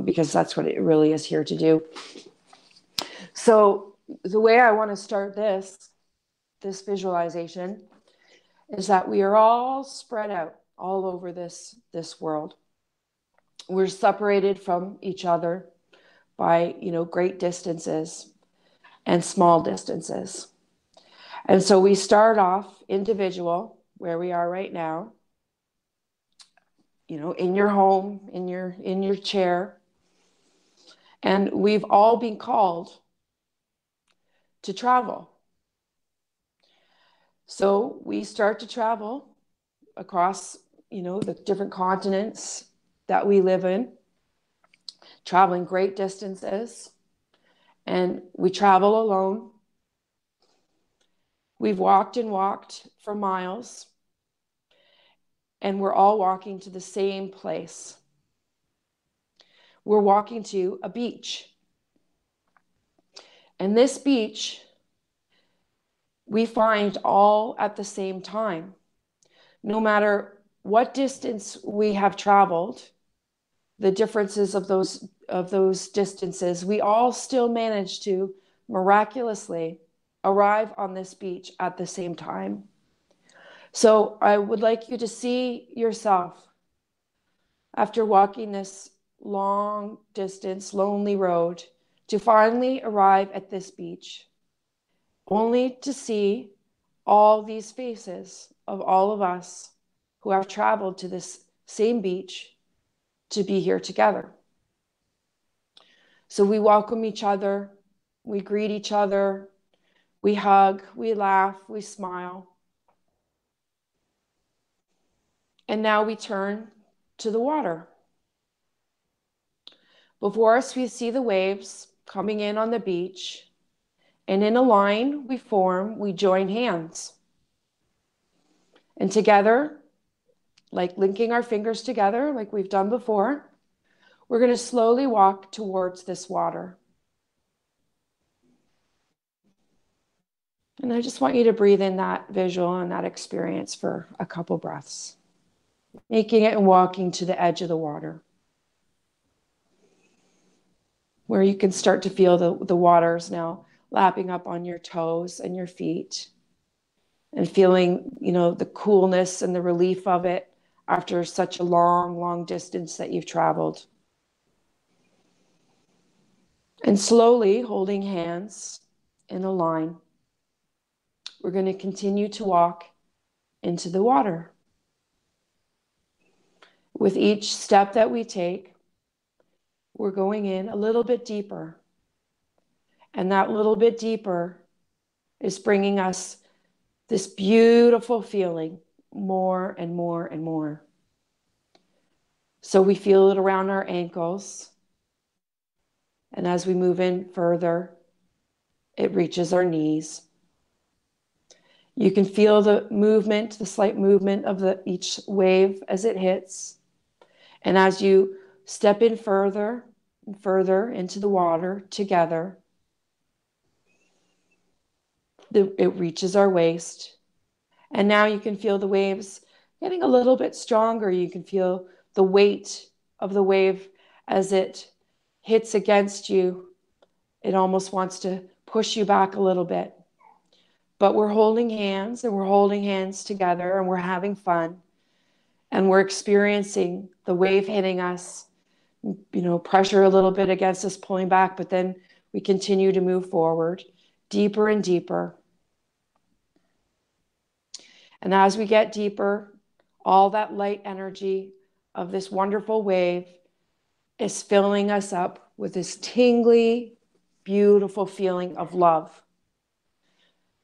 because that's what it really is here to do. So the way I want to start this visualization is that we are all spread out all over this world. We're separated from each other by, great distances and small distances. And so we start off individual, where we are right now, in your home, in your chair. And we've all been called to travel. So we start to travel across, the different continents that we live in, traveling great distances. And we travel alone. We've walked and walked for miles. And we're all walking to the same place. We're walking to a beach. And this beach, we find all at the same time. No matter what distance we have traveled, the differences of those distances, we all still manage to miraculously arrive on this beach at the same time. So I would like you to see yourself after walking this long distance, lonely road, to finally arrive at this beach, only to see all these faces of all of us who have traveled to this same beach to be here together. So we welcome each other, we greet each other, we hug, we laugh, we smile. And now we turn to the water. Before us, we see the waves coming in on the beach, and in a line we join hands. And together, like linking our fingers together, like we've done before, we're going to slowly walk towards this water. And I just want you to breathe in that visual and that experience for a couple breaths, making it and walking to the edge of the water, where you can start to feel the waters now lapping up on your toes and your feet, and feeling, the coolness and the relief of it after such a long, long distance that you've traveled. And slowly, holding hands in a line, we're going to continue to walk into the water. With each step that we take, we're going in a little bit deeper. And that little bit deeper is bringing us this beautiful feeling more and more and more. So we feel it around our ankles. And as we move in further, it reaches our knees. You can feel the movement, the slight movement of each wave as it hits. And as you step in further and further into the water together, it reaches our waist. And now you can feel the waves getting a little bit stronger. You can feel the weight of the wave as it hits against you. It almost wants to push you back a little bit. But we're holding hands, and we're holding hands together, and we're having fun. And we're experiencing the wave hitting us, pressure a little bit against us, pulling back, but then we continue to move forward, deeper and deeper. And as we get deeper, all that light energy of this wonderful wave is filling us up with this tingly, beautiful feeling of love.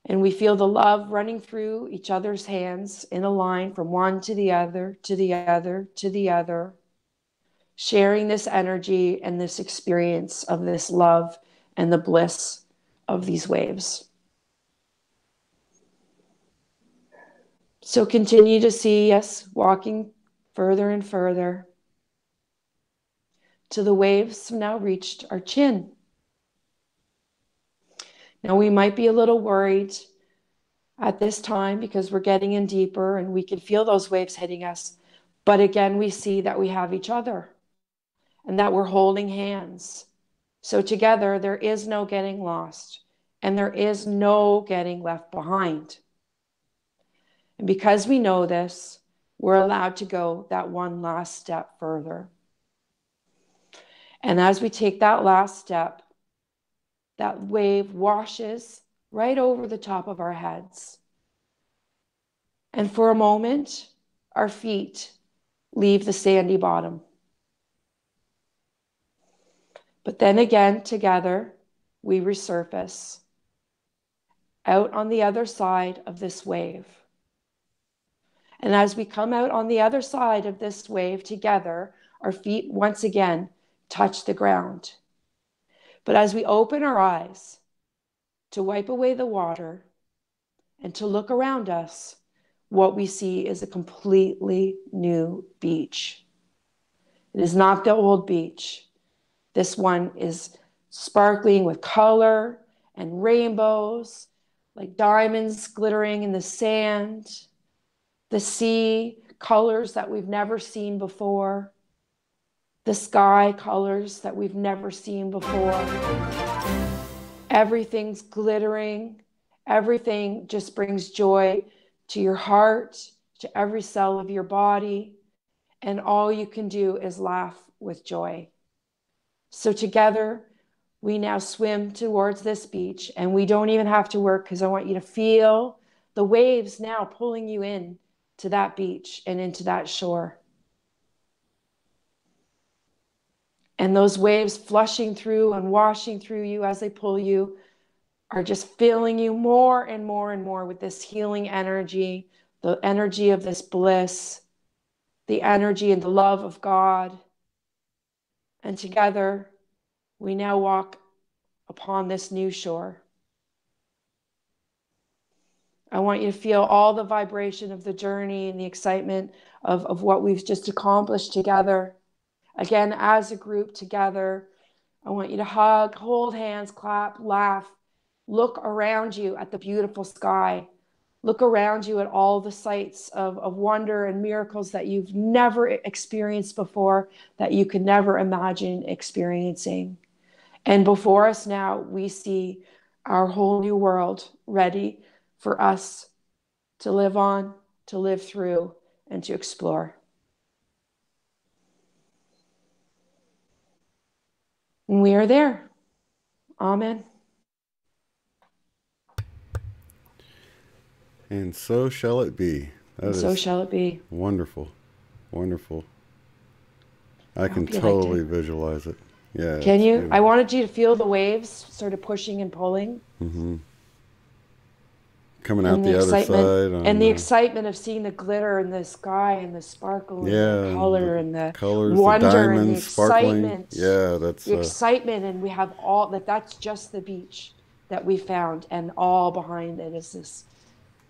And we feel the love running through each other's hands in a line from one to the other, to the other, to the other, sharing this energy and this experience of this love and the bliss of these waves. So continue to see us walking further and further till the waves now reached our chin. Now we might be a little worried at this time because we're getting in deeper and we can feel those waves hitting us. But again, we see that we have each other and that we're holding hands. So together, there is no getting lost and there is no getting left behind. And because we know this, we're allowed to go that one last step further. And as we take that last step, that wave washes right over the top of our heads. And for a moment, our feet leave the sandy bottom. But then again, together, we resurface out on the other side of this wave. And as we come out on the other side of this wave together, our feet once again touch the ground. But as we open our eyes to wipe away the water and to look around us, what we see is a completely new beach. It is not the old beach. This one is sparkling with color and rainbows, like diamonds glittering in the sand, the sea colors that we've never seen before, the sky colors that we've never seen before. Everything's glittering. Everything just brings joy to your heart, to every cell of your body. And all you can do is laugh with joy. So together, we now swim towards this beach, and we don't even have to work because I want you to feel the waves now pulling you in to that beach and into that shore. And those waves flushing through and washing through you as they pull you are just filling you more and more and more with this healing energy, the energy of this bliss, the energy and the love of God. And together, we now walk upon this new shore. I want you to feel all the vibration of the journey and the excitement of what we've just accomplished together. Again, as a group together, I want you to hug, hold hands, clap, laugh, look around you at the beautiful sky. Look around you at all the sights of wonder and miracles that you've never experienced before, that you could never imagine experiencing. And before us now, we see our whole new world ready for us to live on, to live through, and to explore. And we are there. Amen. And so shall it be. And so shall it be. Wonderful. Wonderful. I can totally visualize it. Yeah. Can you? Beautiful. I wanted you to feel the waves sort of pushing and pulling. Mm-hmm. Coming out the other side. And the excitement of seeing the glitter in the sky and the sparkle and the color and the colors, wonder the diamonds, and the sparkling. excitement. Yeah, that's the excitement, and we have all that's just the beach that we found, and all behind it is this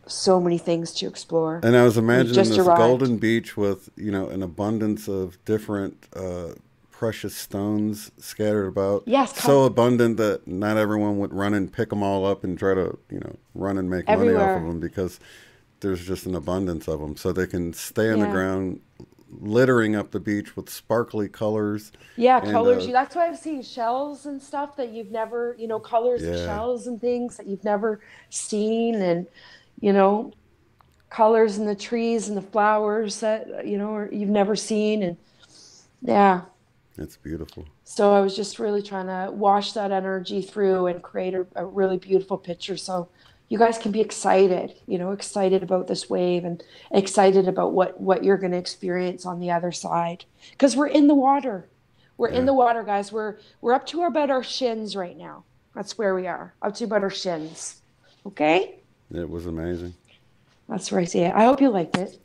so many things to explore. And I was imagining this golden beach with, an abundance of different precious stones scattered about. Yes. So abundant that not everyone would run and pick them all up and try to, run and make money off of them, because there's just an abundance of them. So they can stay on the ground, littering up the beach with sparkly colors. Yeah, colors. That's why I've seen shells and stuff that you've never, colors of shells and things that you've never seen, and, colors in the trees and the flowers that, or you've never seen. And yeah. It's beautiful. So I was just really trying to wash that energy through and create a really beautiful picture. So you guys can be excited, excited about this wave and excited about what you're going to experience on the other side. Because we're in the water. We're in the water, guys. We're up to about our shins right now. That's where we are. Up to about our shins. Okay? It was amazing. That's where I see it. I hope you liked it.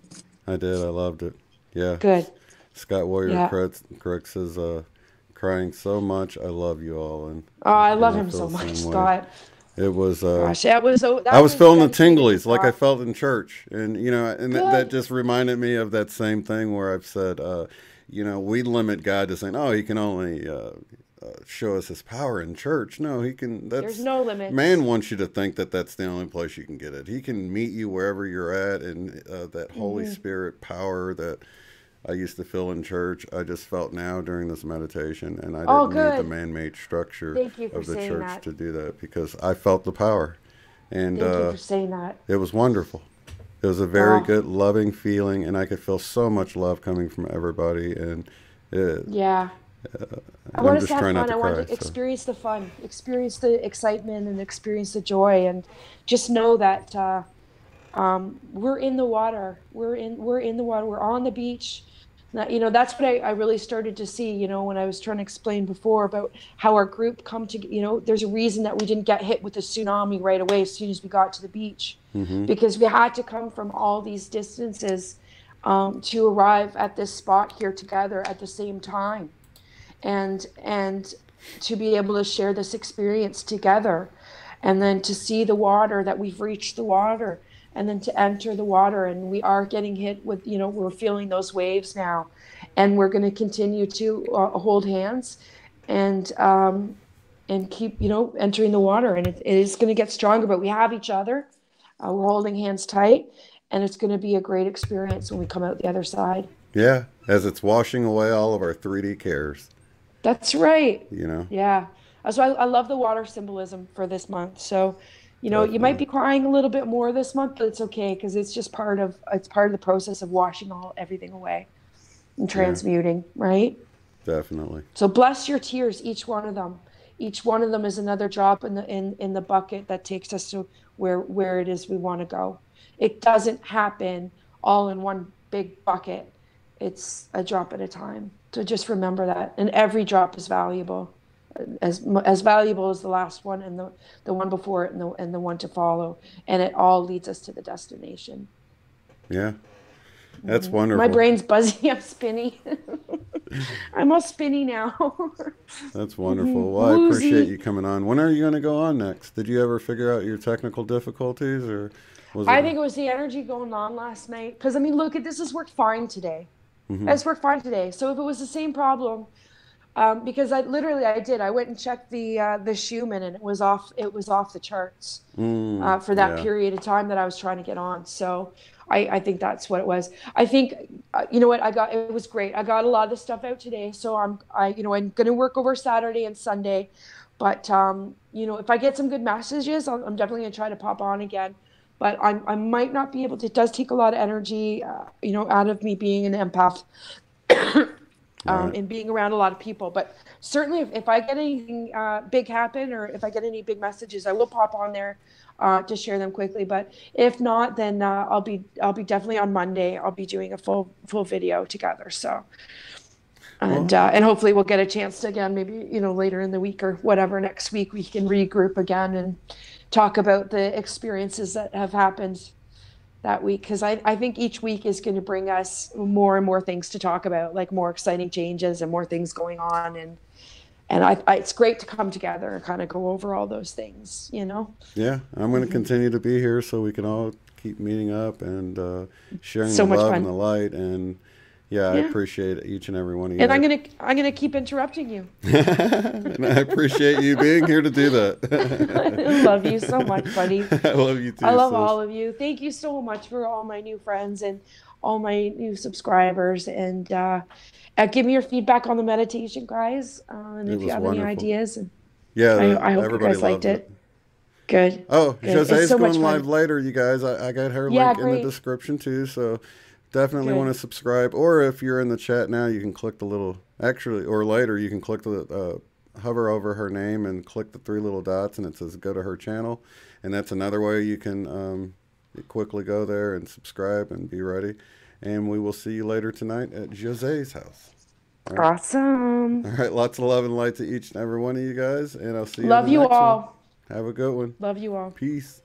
I did. I loved it. Yeah. Good. Scott Warrior Yeah. Crooks is crying so much. I love you all. And Oh, I love I him feel so the much, same way. Scott. It was. Gosh, that was. I was feeling the dedicated to tinglies like I Scott. felt in church, and you know, and that just reminded me of that same thing where I've said, you know, we limit God to saying, oh, he can only show us his power in church. No, he can. There's no limit. Man wants you to think that that's the only place you can get it. He can meet you wherever you're at, and that Holy Spirit power that I used to feel in church, I just felt now during this meditation, and I didn't need the man-made structure of the church to do that because I felt the power. And Thank you for saying that. It was wonderful. It was a very good, loving feeling, and I could feel so much love coming from everybody. And yeah. I want us to have fun. I want to experience the fun, experience the excitement, and experience the joy, and just know that we're in the water. We're in the water. We're on the beach. You know, that's what I really started to see, you know, when I was trying to explain before about how our group come to, you know, there's a reason that we didn't get hit with a tsunami right away as soon as we got to the beach, because we had to come from all these distances to arrive at this spot here together at the same time, and to be able to share this experience together, and then to see the water, that we've reached the water, and then to enter the water, and we are getting hit with, you know, we're feeling those waves now, and we're going to continue to hold hands and keep, you know, entering the water, and it is going to get stronger, but we have each other. We're holding hands tight, and it's going to be a great experience when we come out the other side. Yeah, as it's washing away all of our 3D cares. That's right. You know? Yeah. So I love the water symbolism for this month. So, you know, you might be crying a little bit more this month, but it's okay, because it's just part of the process of washing everything away and transmuting, right? Definitely. So bless your tears, each one of them. Each one of them is another drop in the bucket that takes us to where it is we want to go. It doesn't happen all in one big bucket. It's a drop at a time. So just remember that, and every drop is valuable. As valuable as the last one, and the one before it, and the one to follow, and it all leads us to the destination. Yeah, that's wonderful. My brain's buzzy. I'm spinny. I'm all spinny now. That's wonderful. Well, I appreciate you coming on. When are you going to go on next? Did you ever figure out your technical difficulties, or was I think it was the energy going on last night. Because I mean, look, this has worked fine today. It's worked fine today. So if it was the same problem. Because I went and checked the Schumann, and it was off the charts for that period of time that I was trying to get on. So I think that's what it was. I think you know what, it was great. I got a lot of the stuff out today, so I'm going to work over Saturday and Sunday, but you know, if I get some good messages, I'm definitely going to try to pop on again. But I might not be able to. It does take a lot of energy, you know, out of me being an empath. And being around a lot of people, but certainly if I get anything big happen, or if I get any big messages, I will pop on there to share them quickly. But if not, then I'll be definitely on Monday. I'll be doing a full video together. So, and hopefully we'll get a chance to, again, maybe, you know, later in the week or whatever, next week we can regroup again and talk about the experiences that have happened that week, because I think each week is going to bring us more and more things to talk about, like more exciting changes and more things going on, and it's great to come together and kind of go over all those things, you know. Yeah, I'm going to continue to be here so we can all keep meeting up and sharing the love and the light, and I appreciate each and every one of you. And I'm gonna keep interrupting you. And I appreciate you being here to do that. I love you so much, buddy. I love you too. I love all of you. Thank you so much for all my new friends and all my new subscribers. And give me your feedback on the meditation, guys. And if you have any ideas. And I hope you guys liked it. Good. Oh, Josee's going live later, you guys. I got her link in the description too. So definitely want to subscribe, or if you're in the chat now, you can click the little, or later, you can click the, hover over her name and click the 3 little dots, and it says go to her channel. And that's another way you can quickly go there and subscribe and be ready. And we will see you later tonight at Josee's house. Right. Awesome. All right. Lots of love and light to each and every one of you guys. And I'll see you. Love you all. Have a good one. Love you all. Peace.